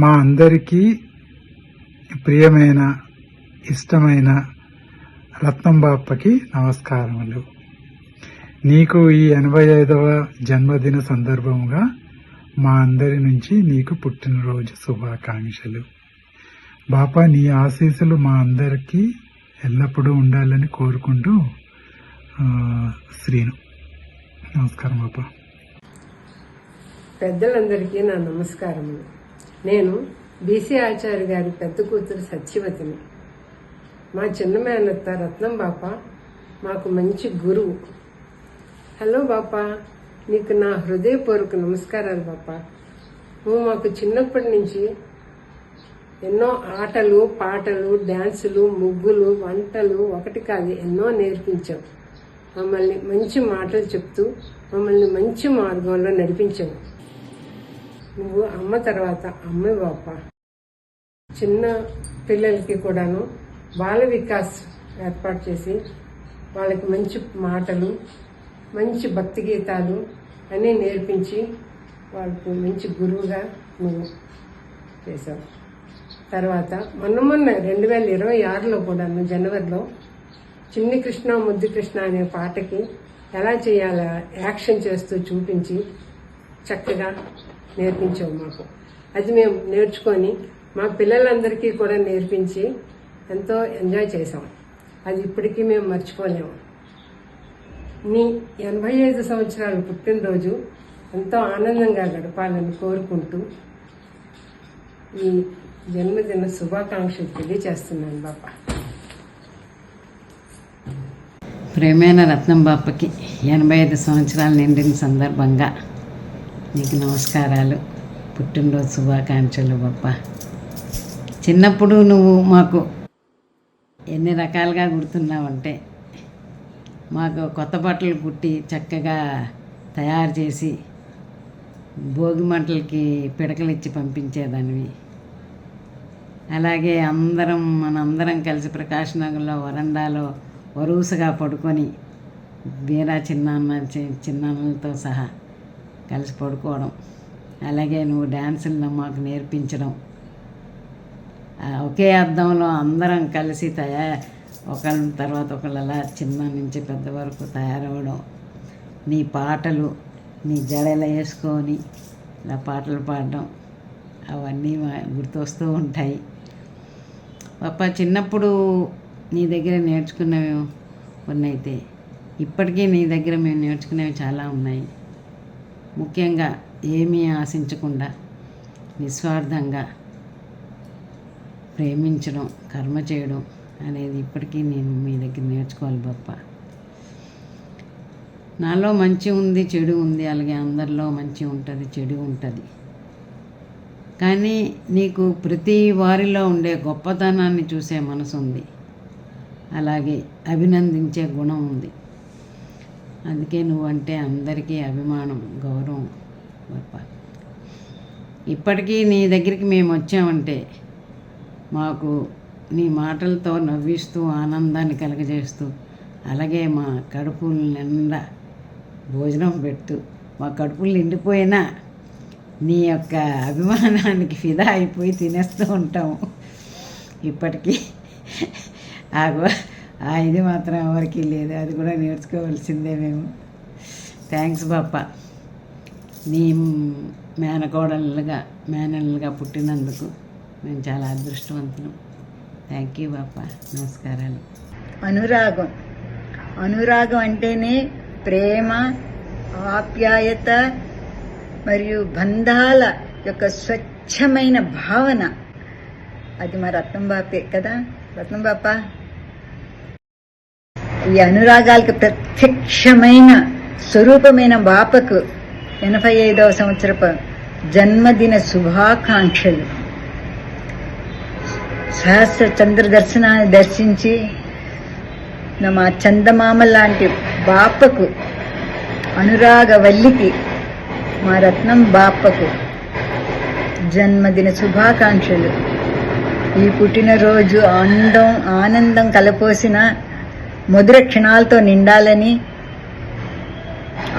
Speaker 2: మా అందరికీ ప్రియమైన ఇష్టమైన రత్నం బాప్పకి నమస్కారములు. నీకు ఈ 85వ జన్మదిన సందర్భంగా మా అందరి నుంచి నీకు పుట్టినరోజు శుభాకాంక్షలు. బాపా, నీ ఆశీస్సులు మా అందరికీ ఎల్లప్పుడూ ఉండాలని కోరుకుంటూ శ్రీను. నమస్కారం బాపా.
Speaker 23: పెద్దలందరికీ నా నమస్కారములు. నేను బీసీ ఆచార్య గారి పెద్ద కూతురు సత్యవతిని. మా చిన్న మేనత్త రత్నం బాప మాకు మంచి గురువు. హలో బాపా, నీకు నా హృదయపూర్వక నమస్కారాలు బాపా. నువ్వు మాకు చిన్నప్పటి నుంచి ఎన్నో ఆటలు, పాటలు, డ్యాన్సులు, ముగ్గులు, వంటలు ఒకటి కాదు ఎన్నో నేర్పించావు. మమ్మల్ని మంచి మాటలు చెప్తూ మమ్మల్ని మంచి మార్గంలో నడిపించావు. నువ్వు అమ్మ తర్వాత అమ్మే బాప. చిన్న పిల్లలకి కూడాను బాల వికాస్ ఏర్పాటు చేసి వాళ్ళకి మంచి మాటలు, మంచి భక్తి గీతాలు అన్నీ నేర్పించి వాళ్ళకు మంచి గురువుగా నువ్వు చేశావు. తర్వాత మొన్న 2026లో కూడాను జనవరిలో చిన్ని కృష్ణ ముద్దు కృష్ణ అనే పాటకి ఎలా చేయాలో యాక్షన్ చేస్తూ చూపించి చక్కగా నేర్పించావు మాకు. అది మేము నేర్చుకొని మా పిల్లలందరికీ కూడా నేర్పించి ఎంతో ఎంజాయ్ చేసాం. అది ఇప్పటికీ మేము మర్చిపోలేము. నీ 85 సంవత్సరాల పుట్టినరోజు ఎంతో ఆనందంగా గడపాలని కోరుకుంటూ ఈ జన్మదిన శుభాకాంక్షలు తెలియజేస్తున్నాను బాపా.
Speaker 9: ప్రేమైన రత్నం బాపకి 85 సంవత్సరాలు నిండిన సందర్భంగా నీకు నమస్కారాలు, పుట్టినరోజు శుభాకాంక్షలు బాపా. చిన్నప్పుడు నువ్వు మాకు ఎన్ని రకాలుగా గుర్తున్నావంటే, మాకు కొత్త బట్టలు కుట్టి చక్కగా తయారు చేసి భోగి మంటలకి పిడకలు ఇచ్చి పంపించేదానివి. అలాగే మనందరం కలిసి ప్రకాష్ నగర్లో వరండాలో వరుసగా పడుకొని వీరా చిన్నాన్నలతో సహా కలిసి పడుకోవడం, అలాగే నువ్వు డ్యాన్సులను మాకు నేర్పించడం, ఒకే అద్దంలో అందరం కలిసి ఒకళ్ళ తర్వాత ఒకళ్ళు అలా చిన్న నుంచి పెద్ద వరకు తయారవడం, నీ పాటలు, నీ జడలు వేసుకొని ఇలా పాటలు పాడడం అవన్నీ గుర్తొస్తూ ఉంటాయి. పాప, చిన్నప్పుడు నీ దగ్గర నేర్చుకున్నవి ఉన్నైతే ఇప్పటికీ నీ దగ్గర మేము నేర్చుకునేవి చాలా ఉన్నాయి. ముఖ్యంగా ఏమీ ఆశించకుండా నిస్వార్థంగా ప్రేమించడం, కర్మ చేయడం అనేది ఇప్పటికీ నేను మీ దగ్గర నేర్చుకోవాలి బాప. నాలో మంచి ఉంది, చెడు ఉంది, అలాగే అందరిలో మంచి ఉంటుంది, చెడు ఉంటుంది. కానీ నీకు ప్రతి వారిలో ఉండే గొప్పతనాన్ని చూసే మనసు ఉంది, అలాగే అభినందించే గుణం ఉంది. అందుకే నువ్వంటే అందరికీ అభిమానం, గౌరవం బాప. ఇప్పటికీ నీ దగ్గరికి మేము వచ్చామంటే మాకు నీ మాటలతో నవ్విస్తూ ఆనందాన్ని కలగజేస్తూ, అలాగే మా కడుపుల నిండా భోజనం పెట్టు, మా కడుపులు నిండిపోయినా
Speaker 15: నీ యొక్క అభిమానానికి ఫిదా అయిపోయి తినేస్తూ ఉంటాము ఇప్పటికీ. ఇది మాత్రం ఎవరికి లేదు, అది కూడా నేర్చుకోవాల్సిందే మేము. థ్యాంక్స్ బాపా, నీ మేనల్లుగా పుట్టినందుకు మేము చాలా అదృష్టవంతులం. Thank you బాపా. నమస్కారాలు. అనురాగం అంటేనే ప్రేమ, ఆప్యాయత మరియు బంధాల యొక్క స్వచ్ఛమైన భావన. అది మా రత్నం బాపే కదా, రత్నం బాప. ఈ అనురాగాలకు ప్రత్యక్షమైన స్వరూపమైన బాపకు 85వ సంవత్సరపు జన్మదిన శుభాకాంక్షలు. సహస్ర చంద్ర దర్శనాన్ని దర్శించి మా చందమామ లాంటి బాపకు, అనురాగవల్లికి, మా రత్నం బాపకు జన్మదిన శుభాకాంక్షలు. ఈ పుట్టినరోజు ఆనందం కలపోసిన మధుర క్షణాలతో నిండాలని,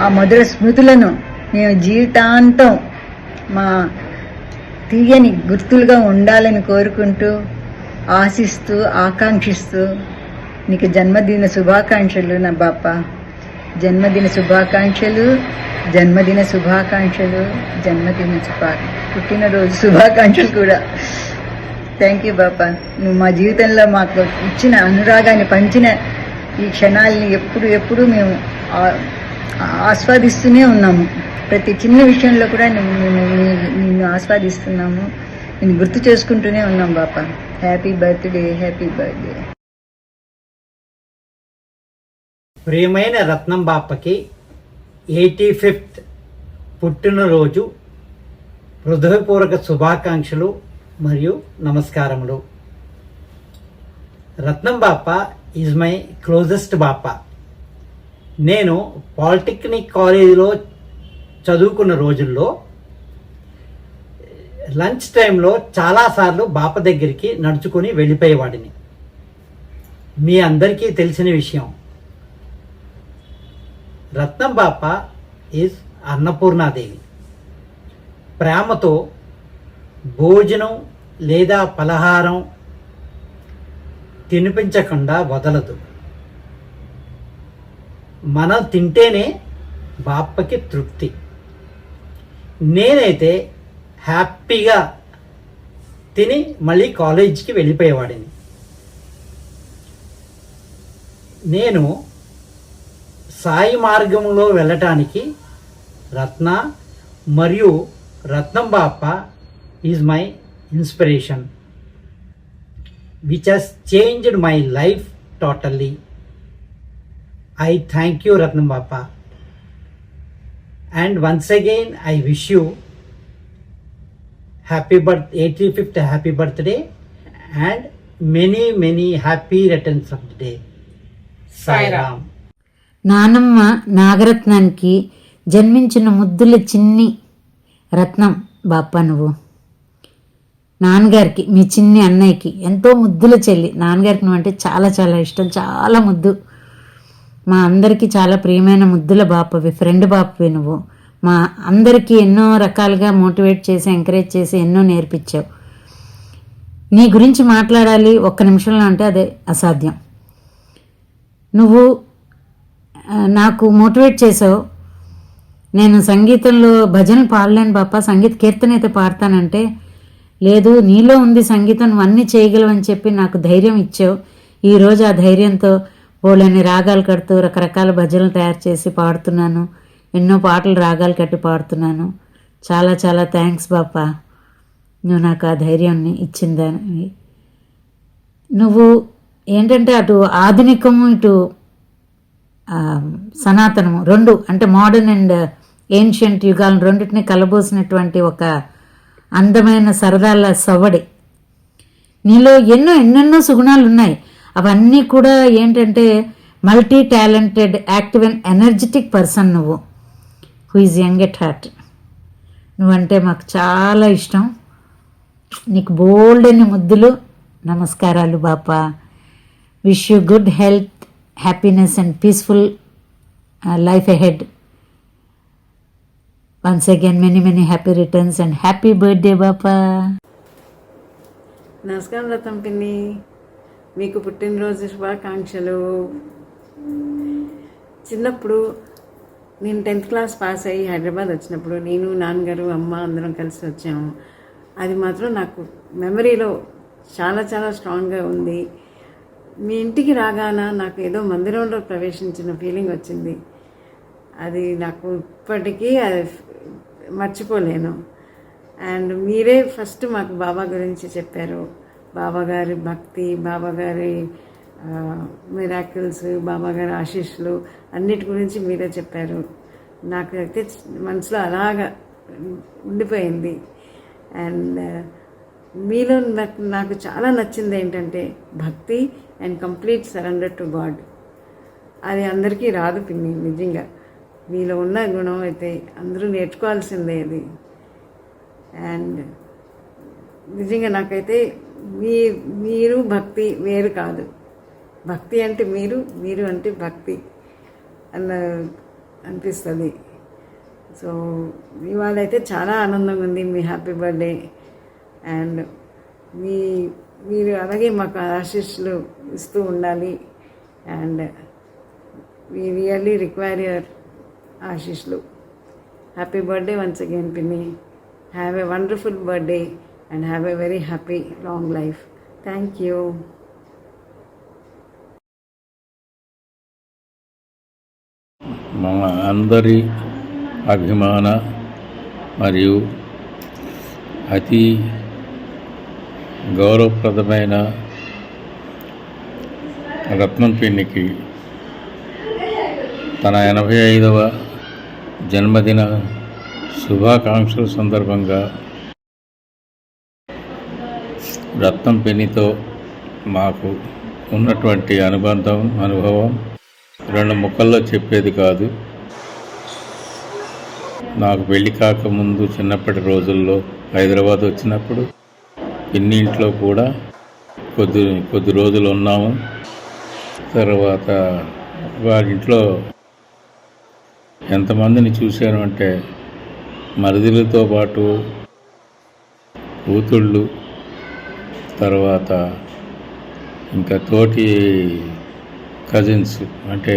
Speaker 15: ఆ మధుర స్మృతులను మేము జీవితాంతం మా తీయని గుర్తులుగా ఉండాలని కోరుకుంటూ, ఆశిస్తూ, ఆకాంక్షిస్తూ నీకు జన్మదిన శుభాకాంక్షలు నా బాప. జన్మదిన శుభాకాంక్షలు, పుట్టినరోజు శుభాకాంక్షలు కూడా. థ్యాంక్ యూ బాపా. నువ్వు మా జీవితంలో మాకు ఇచ్చిన అనురాగాన్ని పంచిన ఈ క్షణాలని ఎప్పుడు మేము ఆస్వాదిస్తూనే ఉన్నాము. ప్రతి చిన్న విషయంలో కూడా నిన్ను ఆస్వాదిస్తున్నాము, నేను గుర్తు చేసుకుంటూనే ఉన్నాం బాపా. Happy birthday.
Speaker 3: ప్రియమైన రత్నం బాపకి 85th పుట్టినరోజు హృదయపూర్వక శుభాకాంక్షలు మరియు నమస్కారములు. రత్నం బాప ఈజ్ మై క్లోజెస్ట్ బాప. నేను పాలిటెక్నిక్ కాలేజీలో చదువుకున్న రోజుల్లో లంచ్ టైంలో చాలాసార్లు బాప దగ్గరికి నడుచుకొని వెళ్ళిపోయేవాడిని. మీ అందరికీ తెలిసిన విషయం, రత్నం బాప ఈజ్ అన్నపూర్ణాదేవి. ప్రేమతో భోజనం లేదా పలహారం తినిపించకుండా వదలదు. మనం తింటేనే బాపకి తృప్తి. నేనైతే హ్యాపీగా తిని మళ్ళీ కాలేజీకి వెళ్ళిపోయేవాడిని. నేను సాయి మార్గంలో వెళ్ళటానికి రత్న మరియు రత్నం బాప is my inspiration, which has changed my life totally. I thank you Ratnam Bappa, and once again I wish you 85th happy birthday and many happy returns of the day. Sai Ram.
Speaker 4: నానమ్మ నాగరత్నానికి జన్మించిన ముద్దుల చిన్ని రత్నం బాప. నువ్వు నాన్నగారికి, మీ చిన్ని అన్నయ్యకి ఎంతో ముద్దుల చెల్లి. నాన్నగారికి నువ్వు అంటే చాలా ఇష్టం, చాలా ముద్దు. మా అందరికీ చాలా ప్రియమైన ముద్దుల బాపవి, ఫ్రెండ్ బాపవి నువ్వు. మా అందరికీ ఎన్నో రకాలుగా మోటివేట్ చేసి, ఎంకరేజ్ చేసి ఎన్నో నేర్పించావు. నీ గురించి మాట్లాడాలి ఒక్క నిమిషంలో అంటే అదే అసాధ్యం. నువ్వు నాకు మోటివేట్ చేసావు. నేను సంగీతంలో భజనలు పాడలేను బాప, సంగీత కీర్తన అయితే పాడతానంటే, లేదు నీలో ఉంది సంగీతం, నువ్వు అన్నీ చేయగలవని చెప్పి నాకు ధైర్యం ఇచ్చావు. ఈరోజు ఆ ధైర్యంతో బోళ్ళని రాగాలు కడుతూ రకరకాల భజనలు తయారు చేసి పాడుతున్నాను. ఎన్నో పాటలు రాగాలు కట్టి పాడుతున్నాను. చాలా థ్యాంక్స్ బాప, నువ్వు నాకు ఆ ధైర్యాన్ని ఇచ్చిందని. నువ్వు ఏంటంటే అటు ఆధునికము ఇటు సనాతనము రెండు, అంటే మోడర్న్ అండ్ ఏన్షియంట్ యుగాలను రెండింటినీ కలబోసినటువంటి ఒక అందమైన సరదాల సవ్వడి. నీలో ఎన్నెన్నో సుగుణాలు ఉన్నాయి. అవన్నీ కూడా ఏంటంటే multi talented, active and energetic person నువ్వు, who is young at heart. నువ్వంటే మాకు చాలా ఇష్టం. నీకు బోల్డ్ అని ముద్దులు, నమస్కారాలు బాప. Wish you good health, happiness and peaceful life ahead. Once again many many happy returns and happy birthday బాపా.
Speaker 5: నమస్కారం రతం పిన్ని, మీకు పుట్టినరోజు శుభాకాంక్షలు. చిన్నప్పుడు నేను 10th క్లాస్ పాస్ అయ్యి హైదరాబాద్ వచ్చినప్పుడు నేను, నాన్నగారు, అమ్మ అందరం కలిసి వచ్చాము. అది మాత్రం నాకు మెమరీలో చాలా చాలా స్ట్రాంగ్గా ఉంది. మీ ఇంటికి రాగాన నాకు ఏదో మందిరంలో ప్రవేశించిన ఫీలింగ్ వచ్చింది. అది నాకు ఇప్పటికీ అది మర్చిపోలేను. అండ్ మీరే ఫస్ట్ మాకు బాబా గురించి చెప్పారు. బాబాగారి భక్తి, బాబాగారి మిరాకిల్స్, బాబాగారి ఆశీస్సులు అన్నిటి గురించి మీరే చెప్పారు. నాకైతే మనసులో అలాగా ఉండిపోయింది. అండ్ మీలో నాకు చాలా నచ్చింది ఏంటంటే భక్తి and complete surrender to God. అది అందరికీ రాదు పిన్ని, నిజంగా మీలో ఉన్న గుణం అయితే అందరూ నేర్చుకోవాల్సిందే అది. అండ్ నిజంగా నాకైతే మీరు భక్తి వేరు కాదు. భక్తి అంటే మీరు, మీరు అంటే భక్తి అనిపిస్తుంది. సో ఇవాళ అయితే చాలా ఆనందంగా ఉంది. మీ హ్యాపీ బర్త్డే. అండ్ మీరు అలాగే మాకు ఆశీస్సులు ఇస్తూ ఉండాలి. And we really require your ఆశీస్సులు. హ్యాపీ బర్త్డే వన్స్ అగైన్ పిన్ని. Have a wonderful birthday and have a very happy long life. Thank you.
Speaker 7: మా అందరి అభిమాన మరియు అతి గౌరవప్రదమైన రత్నం పిన్నికి తన 85వ జన్మదిన శుభాకాంక్షల సందర్భంగా రత్నం పిన్నితో మాకు ఉన్నటువంటి అనుభవం 2 ముక్కల్లో చెప్పేది కాదు. నాకు పెళ్లి కాకముందు చిన్నప్పటి రోజుల్లో హైదరాబాద్ వచ్చినప్పుడు పిన్ని ఇంట్లో కూడా కొద్ది రోజులు ఉన్నాము. తర్వాత వారింట్లో ఎంతమందిని చూశాను అంటే మరిదిలతో పాటు కూతుళ్ళు, తర్వాత ఇంకా తోటి కజిన్స్ అంటే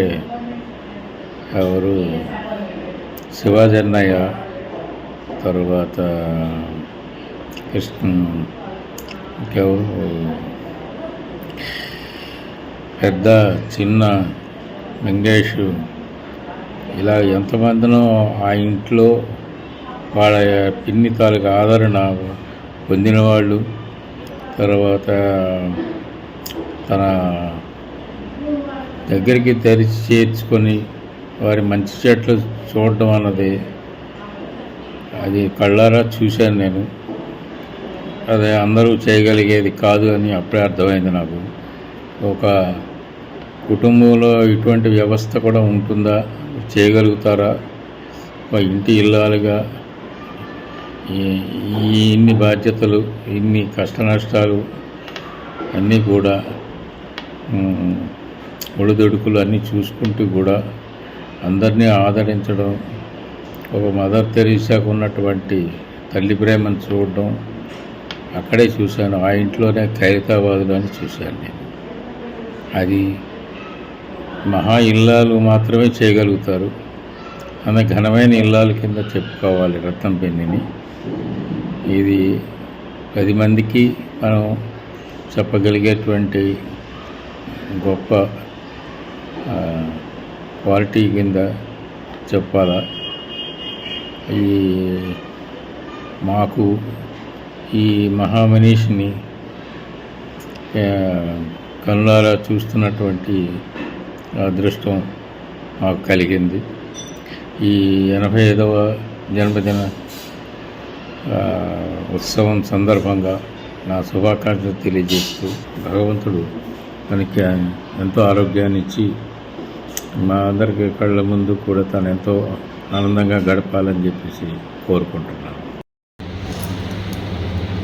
Speaker 7: ఎవరు శివాజన్నయ్య, తర్వాత ఇంకెవరు పెద్ద చిన్న వెంకటేష్, ఇలా ఎంతమందినో ఆ ఇంట్లో వాళ్ళ పిన్ని తాలూకు ఆదరణ పొందిన వాళ్ళు. తర్వాత తన దగ్గరికి తెరిచి చేర్చుకొని వారి మంచి చెట్లు చూడడం అన్నది అది కళ్ళారా చూశాను నేను. అదే అందరూ చేయగలిగేది కాదు అని అప్పుడే అర్థమైంది నాకు. ఒక కుటుంబంలో ఇటువంటి వ్యవస్థ కూడా ఉంటుందా, చేయగలుగుతారా, ఒక ఇంటి ఇల్లాలుగా ఇన్ని బాధ్యతలు, ఇన్ని కష్ట నష్టాలు అన్నీ కూడా ఒడిదొడుకులు అన్నీ చూసుకుంటూ కూడా అందరినీ ఆదరించడం, ఒక మదర్ తెరీసాకు ఉన్నటువంటి తల్లి ప్రేమను చూడడం అక్కడే చూశాను. ఆ ఇంట్లోనే ఖైరతాబాద్లోనే చూశాను నేను. అది మహా ఇల్లాలు మాత్రమే చేయగలుగుతారు. ఆమె ఘనమైన ఇల్లాల కింద చెప్పుకోవాలి రత్నం పిన్నిని. ఇది 10 మందికి మనం చెప్పగలిగేటువంటి గొప్ప క్వాలిటీ కింద చెప్పాలా. మాకు ఈ మహామనీషిని కనులారా చూస్తున్నటువంటి అదృష్టం మాకు కలిగింది. ఈ 85వ జన్మదిన ఉత్సవం సందర్భంగా నా శుభాకాంక్షలు తెలియజేస్తూ భగవంతుడు తనకి ఎంతో ఆరోగ్యాన్ని ఇచ్చి మా అందరికి కళ్ళ ముందు కూడా తను ఎంతో ఆనందంగా గడపాలని చెప్పేసి కోరుకుంటున్నాను.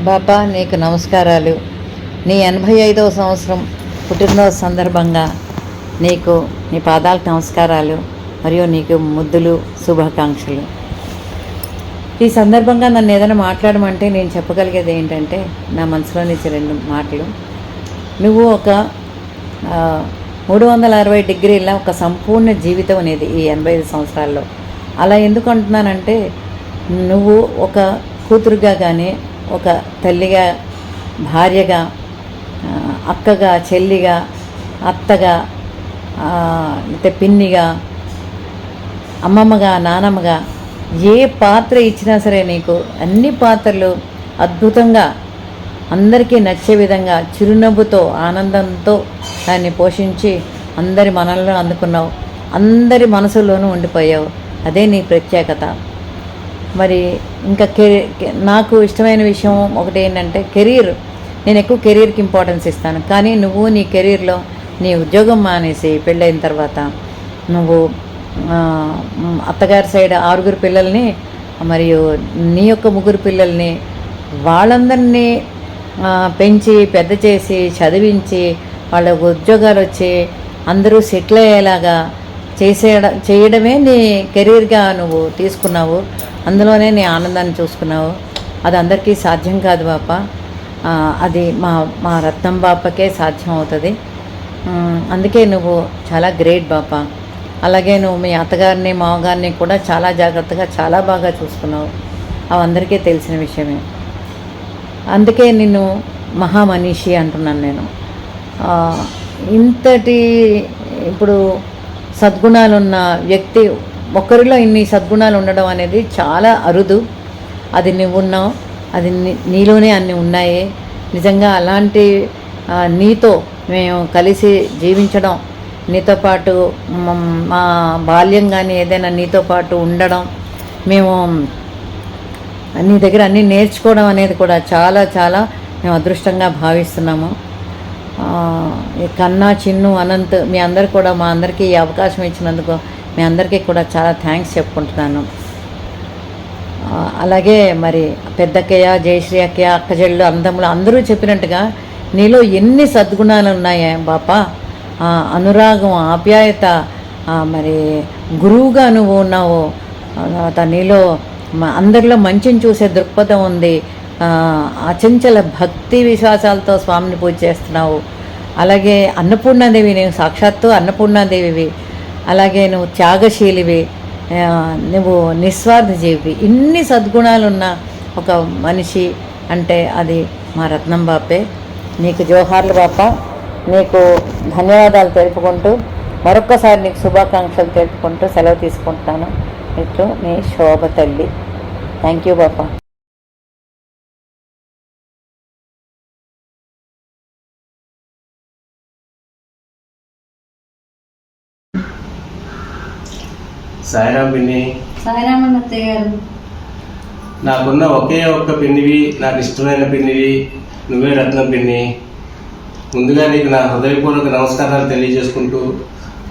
Speaker 15: బాపా నీకు నమస్కారాలు. నీ 85వ సంవత్సరం పుట్టినరోజు సందర్భంగా నీకు నీ పాదాలకు నమస్కారాలు మరియు నీకు ముద్దులు, శుభాకాంక్షలు.
Speaker 8: ఈ సందర్భంగా నన్ను ఏదైనా మాట్లాడమంటే నేను చెప్పగలిగేది ఏంటంటే నా మనసులో నుంచి 2 మాటలు. నువ్వు ఒక 360 డిగ్రీల ఒక సంపూర్ణ జీవితం అనేది ఈ 85 సంవత్సరాల్లో. అలా ఎందుకు అంటున్నానంటే నువ్వు ఒక కూతురుగా కానీ, ఒక తల్లిగా, భార్యగా, అక్కగా, చెల్లిగా, అత్తగా, అయితే పిన్నిగా, అమ్మమ్మగా, నానమ్మగా ఏ పాత్ర ఇచ్చినా సరే నీకు అన్ని పాత్రలు అద్భుతంగా అందరికీ నచ్చే విధంగా చిరునవ్వుతో ఆనందంతో దాన్ని పోషించి అందరి మనల్లో అందుకున్నావు, అందరి మనసుల్లోనూ ఉండిపోయావు. అదే నీ ప్రత్యేకత. మరి ఇంకా నాకు ఇష్టమైన విషయం ఒకటి ఏంటంటే కెరీర్. నేను ఎక్కువ కెరీర్కి ఇంపార్టెన్స్ ఇస్తాను. కానీ నువ్వు నీ కెరీర్లో నీ ఉద్యోగం మానేసి పెళ్ళైన తర్వాత నువ్వు అత్తగారి సైడ్ 6 పిల్లల్ని మరియు నీ యొక్క 3 పిల్లల్ని వాళ్ళందరినీ పెంచి పెద్ద చేసి చదివించి వాళ్ళకు ఉద్యోగాలు వచ్చి అందరూ సెటిల్ అయ్యేలాగా చేయడమే నీ కెరీర్గా నువ్వు తీసుకున్నావు. అందులోనే నీ ఆనందాన్ని చూసుకున్నావు. అది అందరికీ సాధ్యం కాదు బాప. అది మా రత్నం బాపకే సాధ్యం అవుతుంది. అందుకే నువ్వు చాలా గ్రేట్ బాప. అలాగే నువ్వు మీ అత్తగారిని మామగారిని కూడా చాలా జాగ్రత్తగా చాలా బాగా చూసుకున్నావు. అవి అందరికీ తెలిసిన విషయమే. అందుకే నిన్ను మహామనీషి అంటున్నాను నేను. ఇంతటి ఇప్పుడు సద్గుణాలున్న వ్యక్తి ఒక్కరిలో ఇన్ని సద్గుణాలు ఉండడం అనేది చాలా అరుదు. అది నువ్వు ఉన్నావు, అది నీలోనే అన్నీ ఉన్నాయి. నిజంగా అలాంటి నీతో మేము కలిసి జీవించడం, నీతో పాటు మా బాల్యం కానీ ఏదైనా నీతో పాటు ఉండడం, మేము నీ దగ్గర అన్నీ నేర్చుకోవడం అనేది కూడా చాలా చాలా మేము అదృష్టంగా భావిస్తున్నాము. కన్నా, చిన్ను, అనంత్ మీ అందరు కూడా మా అందరికీ ఈ అవకాశం ఇచ్చినందుకు మీ అందరికీ కూడా చాలా థ్యాంక్స్ చెప్పుకుంటున్నాను. అలాగే మరి పెద్దక్కయ్య, జయశ్రీ అక్కయ్య, అక్కజెళ్ళు, అందములు అందరూ చెప్పినట్టుగా నీలో ఎన్ని సద్గుణాలు ఉన్నాయా బాపా. అనురాగం, ఆప్యాయత, మరి గురువుగా నువ్వు ఉన్నావు. నీలో అందరిలో మంచిని చూసే దృక్పథం ఉంది. అచంచల భక్తి విశ్వాసాలతో స్వామిని పూజ చేస్తున్నావు. అలాగే అన్నపూర్ణాదేవి, నువ్వు సాక్షాత్తు అన్నపూర్ణాదేవివి. అలాగే నువ్వు త్యాగశీలివి, నువ్వు నిస్వార్థ జీవివి. ఇన్ని సద్గుణాలున్న ఒక మనిషి అంటే అది మా రత్నం బాపే. నీకు జోహార్లు బాప. నీకు ధన్యవాదాలు తెలుపుకుంటూ మరొక్కసారి నీకు శుభాకాంక్షలు తెలుపుకుంటూ సెలవు తీసుకుంటున్నాను. ఇట్లు నీ శోభ తల్లి. Thank you బాప.
Speaker 11: సాయిరాం పిన్ని.
Speaker 8: సాయిరామ్ అత్తయ్య గారు.
Speaker 11: నాకున్న ఒకే ఒక్క పిన్నివి, నాకు ఇష్టమైన పిన్నివి నువ్వే రత్నం పిన్ని. ముందుగా నీకు నా హృదయపూర్వక నమస్కారాలు తెలియజేసుకుంటూ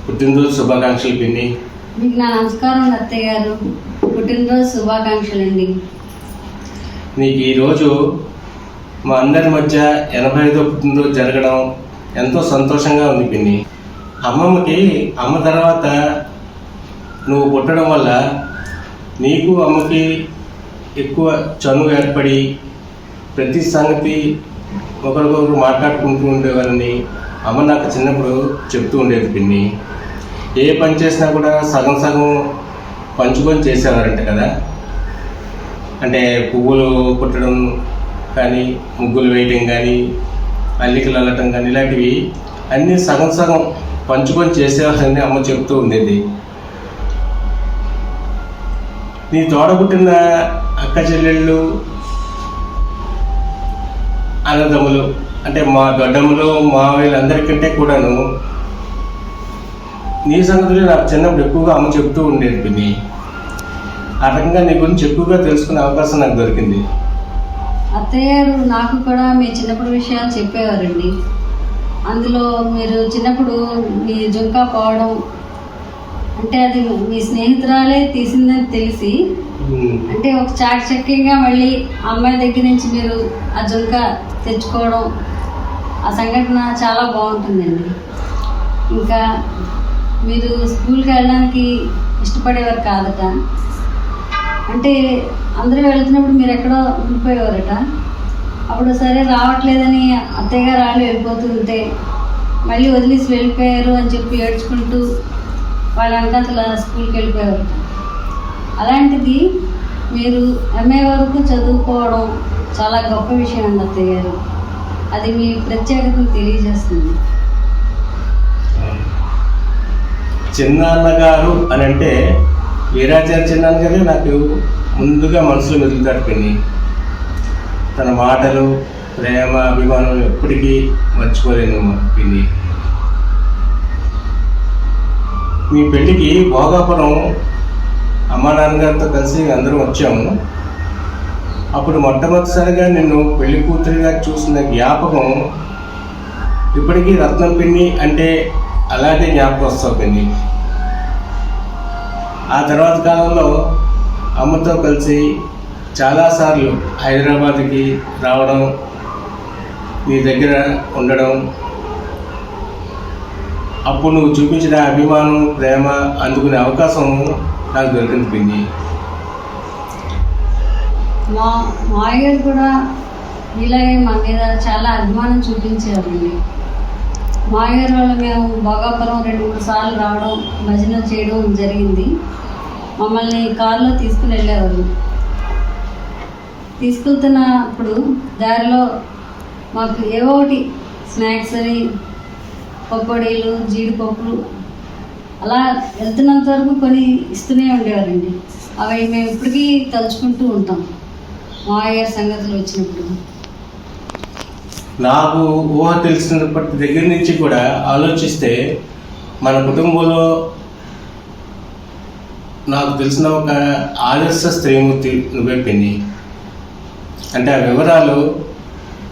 Speaker 11: పుట్టినరోజు శుభాకాంక్షలు పిన్ని.
Speaker 8: మీకు నా నమస్కారం అత్తయ్య గారు. పుట్టినరోజు శుభాకాంక్షలండి.
Speaker 11: నీకు ఈరోజు మా అందరి మధ్య 85వ పుట్టినరోజు జరగడం ఎంతో సంతోషంగా ఉంది పిన్ని. అమ్మమ్మకి అమ్మ తర్వాత నువ్వు పుట్టడం వల్ల నీకు అమ్మకి ఎక్కువ చనువు ఏర్పడి ప్రతి సంగతి ఒకరికొకరు మాట్లాడుకుంటూ ఉండేవారని అమ్మ నాకు చిన్నప్పుడు చెప్తూ ఉండేది పిన్ని. ఏ పని చేసినా కూడా సగం సగం పంచుకొని చేసేవారంట కదా. అంటే పువ్వులు కుట్టడం కానీ, ముగ్గులు వేయటం కానీ, అల్లికలు అల్లటం కానీ, ఇలాంటివి అన్నీ సగం సగం పంచుకొని చేసేవారని అమ్మ చెప్తూ ఉండేది. నీ తోడబుట్టిన అక్క చెల్లెళ్ళు, అన్నదమ్ములు అంటే మా దొడ్డమ్మలు, మావయ్యలందరికంటే కూడాను నీ సంగతులు నాకు చిన్నప్పుడు ఎక్కువగా అమ్మ చెప్తూ ఉండేది పిన్ని. ఆ రకంగా నీ గురించి ఎక్కువగా తెలుసుకునే అవకాశం నాకు దొరికింది.
Speaker 8: అత్తయ్య గారు నాకు కూడా మీ చిన్నప్పుడు విషయాలు చెప్పేవారండి. అందులో మీరు చిన్నప్పుడు మీ జుంకా పోవడం అంటే అది మీ స్నేహితురాలే తీసిందని తెలిసి, అంటే ఒక చాకచక్యంగా మళ్ళీ అమ్మాయి దగ్గర నుంచి మీరు ఆ జుంకా తెచ్చుకోవడం, ఆ సంఘటన చాలా బాగుంటుందండి. ఇంకా మీరు స్కూల్కి వెళ్ళడానికి ఇష్టపడేవారు కాదట.
Speaker 10: అంటే అందరూ వెళ్తున్నప్పుడు మీరు ఎక్కడో ఉండిపోయేవారట. అప్పుడు సరే రావట్లేదని అత్తయ్య గారు వాళ్ళు వెళ్ళిపోతూ ఉంటే మళ్ళీ వదిలేసి వెళ్ళిపోయారు అని చెప్పి ఏడ్చుకుంటూ వాళ్ళ వెనకాతల స్కూల్కి వెళ్ళిపోయేవారట. అలాంటిది మీరు ఎంఏ వరకు చదువుకోవడం చాలా గొప్ప విషయం అండి అత్తయ్య గారు. అది మీ ప్రత్యేకతను తెలియజేస్తుంది.
Speaker 11: చిన్నాన్నగారు అని అంటే వీరాచార్య చిన్నాన్నగారే నాకు ముందుగా మనసులో మెదులుతాడు పిన్ని. తన మాటలు, ప్రేమ, అభిమానం ఎప్పటికీ మర్చిపోలేను పిన్ని. మీ పెళ్ళికి భోగాపురం అమ్మా నాన్నగారితో కలిసి అందరం వచ్చాము. అప్పుడు మొట్టమొదటిసారిగా నిన్ను పెళ్లి కూతురిగా చూసిన జ్ఞాపకం ఇప్పటికీ రత్నం పిన్ని అంటే అలాగే జ్ఞాపకం వస్తావు పిన్ని. ఆ తర్వాత కాలంలో అమ్మతో కలిసి చాలాసార్లు హైదరాబాద్కి రావడం, నీ దగ్గర ఉండడం, అప్పుడు నువ్వు చూపించిన అభిమానం, ప్రేమ అందుకునే అవకాశం నాకు దొరికింది పిన్ని.
Speaker 10: మా మాయగారు కూడా ఇలాగే మా మీద చాలా అభిమానం చూపించారండి. మాయగారు వల్ల మేము భోగాపురం 2-3 సార్లు రావడం, భజన చేయడం జరిగింది. మమ్మల్ని కారులో తీసుకుని వెళ్ళేవారు. తీసుకెళ్తున్నప్పుడు దారిలో మాకు ఏవో ఒకటి స్నాక్స్ అని, పకోడీలు, జీడిపప్పులు అలా వెళ్తున్నంత వరకు కొని ఇస్తూనే ఉండేవారండి. అవి మేము ఇప్పటికీ తలుచుకుంటూ ఉంటాం మాయగారి సంగతులు వచ్చినప్పుడు.
Speaker 11: నాకు ఊహ తెలిసినప్పటి దగ్గర నుంచి కూడా ఆలోచిస్తే మన కుటుంబంలో నాకు తెలిసిన ఒక ఆదర్శ స్త్రీమూర్తి నువ్వే పిన్ని. అంటే ఆ వివరాలు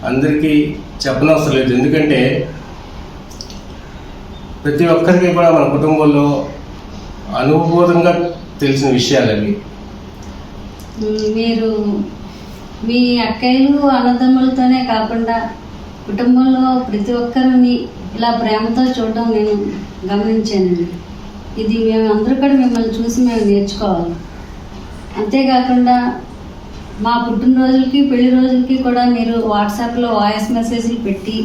Speaker 11: అందరికీ చెప్పనవసరం లేదు, ఎందుకంటే ప్రతి ఒక్కరికి కూడా మన కుటుంబంలో అనుభూతంగా తెలిసిన విషయాలు అవి.
Speaker 10: మీరు మీ అక్కయ్యలు అన్నదమ్ములతోనే కాకుండా కుటుంబంలో ప్రతి ఒక్కరిని ఇలా ప్రేమతో చూడడం నేను గమనించానండి. ఇది మేము అందరూ కూడా మిమ్మల్ని చూసి మేము నేర్చుకోవాలి. అంతేకాకుండా మా పుట్టినరోజులకి, పెళ్లి రోజులకి కూడా మీరు వాట్సాప్లో వాయిస్ మెసేజ్లు పెట్టి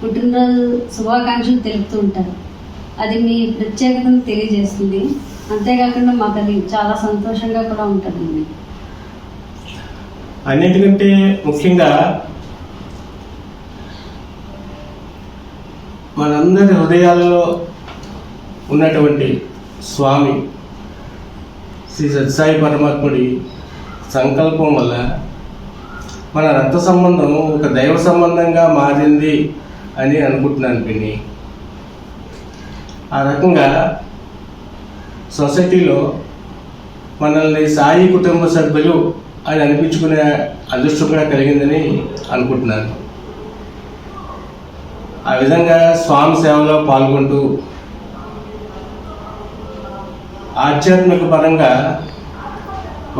Speaker 10: పుట్టినరోజు శుభాకాంక్షలు తెలుపుతూ ఉంటారు. అది మీ ప్రత్యేకతను తెలియజేస్తుంది. అంతేకాకుండా మాకు అది చాలా సంతోషంగా కూడా ఉంటుందండి.
Speaker 11: అన్నిటికంటే ముఖ్యంగా మనందరి హృదయాలలో ఉన్నటువంటి స్వామి శ్రీ సత్యసాయి పరమాత్ముడి సంకల్పం వల్ల మన రక్త సంబంధం ఒక దైవ సంబంధంగా మారింది అని అనుకుంటున్నాను పిన్ని. ఆ రకంగా సొసైటీలో మనల్ని సాయి కుటుంబ సభ్యులు అని అనిపించుకునే అదృష్టం కూడా కలిగిందని అనుకుంటున్నాను. ఆ విధంగా స్వామి సేవలో పాల్గొంటూ ఆధ్యాత్మిక పరంగా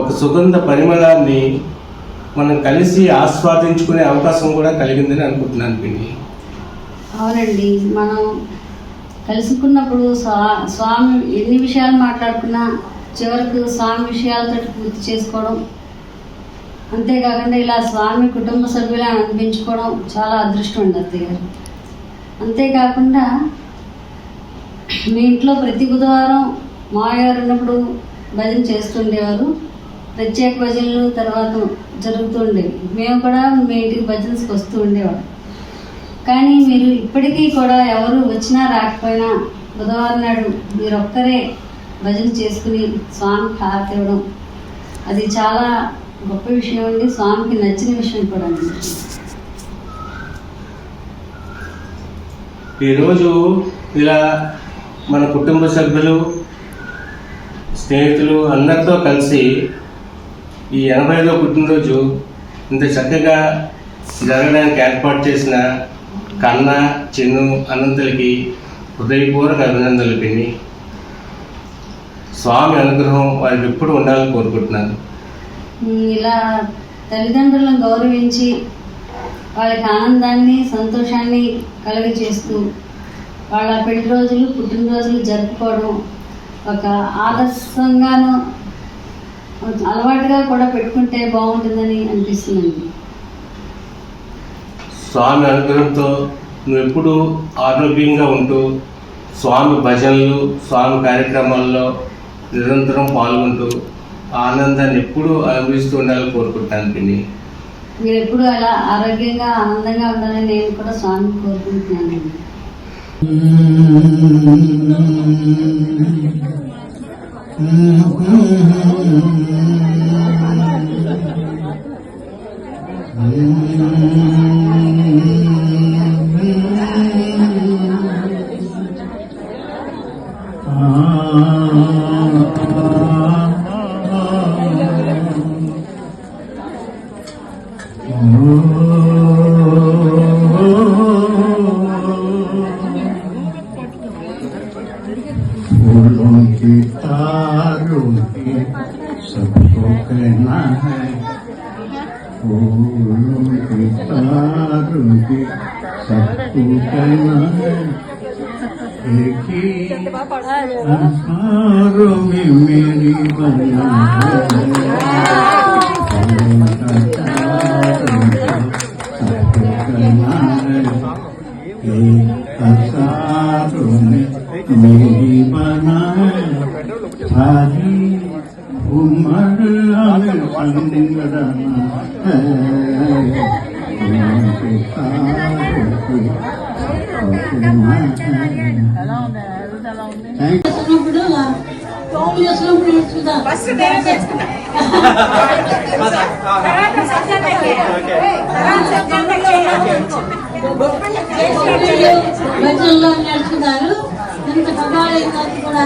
Speaker 11: ఒక సుగంధ పరిమళాన్ని మనం కలిసి ఆస్వాదించుకునే అవకాశం కూడా కలిగిందని అనుకుంటున్నాను పిన్ని.
Speaker 10: అవునండి, మనం కలుసుకున్నప్పుడు స్వామి ఎన్ని విషయాలు మాట్లాడుకున్నా చివరకు స్వామి విషయాలతో పూర్తి చేసుకోవడం, అంతేకాకుండా ఇలా స్వామి కుటుంబ సభ్యులను అనిపించుకోవడం చాలా అదృష్టం అండి అత్తయ్య గారు. అంతేకాకుండా మీ ఇంట్లో ప్రతి బుధవారం మావయ్యగారు ఉన్నప్పుడు భజన చేస్తుండేవారు. ప్రత్యేక భజనలు తర్వాత జరుగుతూ ఉండేవి. మేము కూడా మీ ఇంటికి భజనకి వస్తూ ఉండేవాడు. కానీ మీరు ఇప్పటికీ కూడా ఎవరు వచ్చినా రాకపోయినా బుధవారం నాడు మీరు ఒక్కరే భజన చేసుకుని స్వామికి హారతి ఇవ్వడం అది చాలా గొప్ప విషయం అండి. స్వామికి నచ్చిన విషయం కూడా అండి.
Speaker 11: ఈరోజు ఇలా మన కుటుంబ సభ్యులు, స్నేహితులు అందరితో కలిసి ఈ 85వ పుట్టినరోజు ఇంత చక్కగా జరగడానికి ఏర్పాటు చేసిన కన్నా, చిన్ను, అనంతలకి హృదయపూర్వక అభినందనలు పిన్ని. స్వామి అనుగ్రహం వారికి ఎప్పుడు ఉండాలని కోరుకుంటున్నాను.
Speaker 10: ఇలా తల్లిదండ్రులను గౌరవించి వాళ్ళకి ఆనందాన్ని, సంతోషాన్ని కలుగజేస్తూ వాళ్ళ పెళ్లి రోజులు, పుట్టినరోజులు జరుపుకోవడం ఒక ఆదర్శంగాను అలవాటుగా కూడా పెట్టుకుంటే బాగుంటుందని అనిపిస్తుందండి.
Speaker 11: స్వామి అనుగ్రహంతో నువ్వు ఎప్పుడు ఆరోగ్యంగా ఉంటూ స్వామి భజనలు, స్వామి కార్యక్రమాల్లో నిరంతరం పాల్గొంటూ ఆనందాన్ని ఎప్పుడూ అనుభవిస్తూ ఉండాలని కోరుకుంటాను పిన్ని.
Speaker 10: మీరు ఎప్పుడు అలా ఆరోగ్యంగా ఆనందంగా ఉండాలని నేను కూడా స్వామి కోరుకుంటున్నానండి.
Speaker 12: फूलों की तारों की सबको कहना है, फूलों की तारों की सबको कहना है, एक ही अंसारों में मेरी बना है, फूलों का तारों का सबको कहना है, एक अंसारों में मेरी बना है, सारी उम्र हमें संग रहना है, तुम्हारे तारों की कहना है।
Speaker 10: భజనలో నేర్చుకున్నారు. ఎంత పదాలు కూడా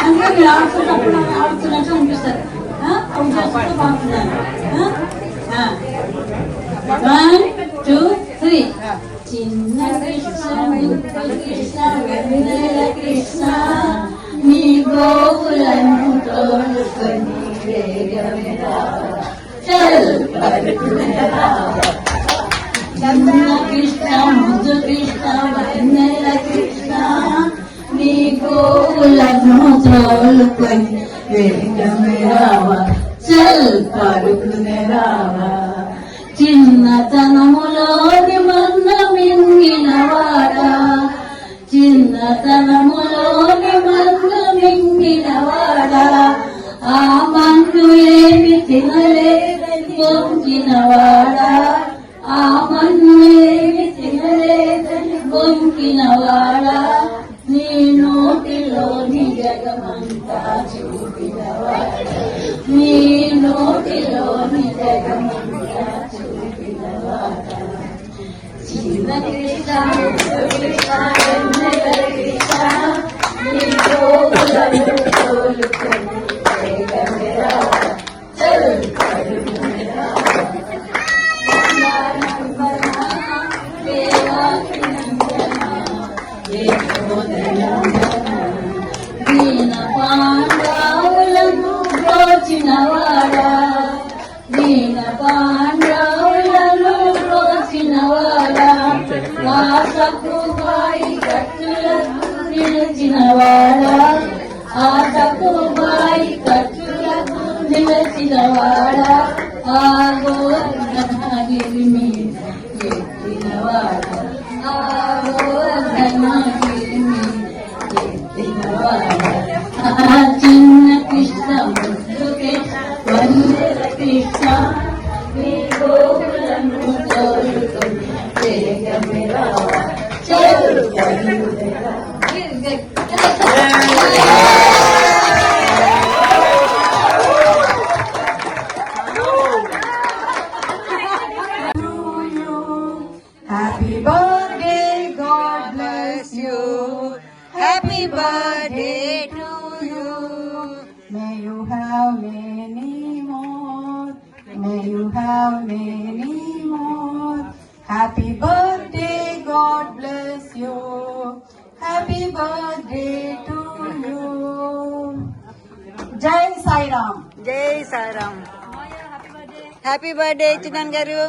Speaker 10: అంటే మీరు ఆడుతున్నప్పుడు ఆడుతున్నట్టు అనిపిస్తారు. బాగుంటున్నారు. 1, 2, 3. చిన్న కృష్ణ కృష్ణ వెన్నెల కృష్ణ నీ గోవులను తోడుకొని వేగమే రావా. చిన్న కృష్ణ ముద్దు కృష్ణ వెన్నెల కృష్ణ నీ గోవులను తోడుకొని వేగమే రావా. చల్ పరుగునే రావా. చిన్నతనములోని మన్న మింగినవాడా, చిన్నతనములోని మన్న మింగినవాడా, ఆ మన్ను ఏమి తినలేదని గొంకినవాడా, ఆ మన్ను ఏమి తినలేదని గొంకినవాడా, నీ నోటిలోని జగమంతా చూపినవాడా, నీ నోటిలోని జగమంతా చూపినవాడా. చిన్న కృష్ణ కృష్ణ వెన్నెల కృష్ణ నీ గోవులను తోలుకొని వేగమే రావా. చల్ పరుగునే రావా. దీన పాండవులను బ్రోచినవాడా, దీన పాండవులను బ్రోచినవాడా, ఆశకు బాయి కట్టులకు నిలిచినవాడా, ఆశకు బాయి కట్టులకు నిలిచినవాడా, ఆ గోవర్ధనగిరి మీద ఎక్కినవాడా, ఆ గోవర్ధనగిరి మీద ఎక్కినవాడా. చిన్న కృష్ణ ముద్దు కృష్ణ వందల కృష్ణ నీ గోవులను తోలుకొని వేగమే రావా. చల్ పరుగునే రావా.
Speaker 15: Happy birthday, God bless you. Happy birthday to you. May you have many more. May you have many more. Happy birthday, God bless you. Happy birthday to you. Jai Sai Ram. Jai Sai Ram. Happy birthday, Chinan Garu.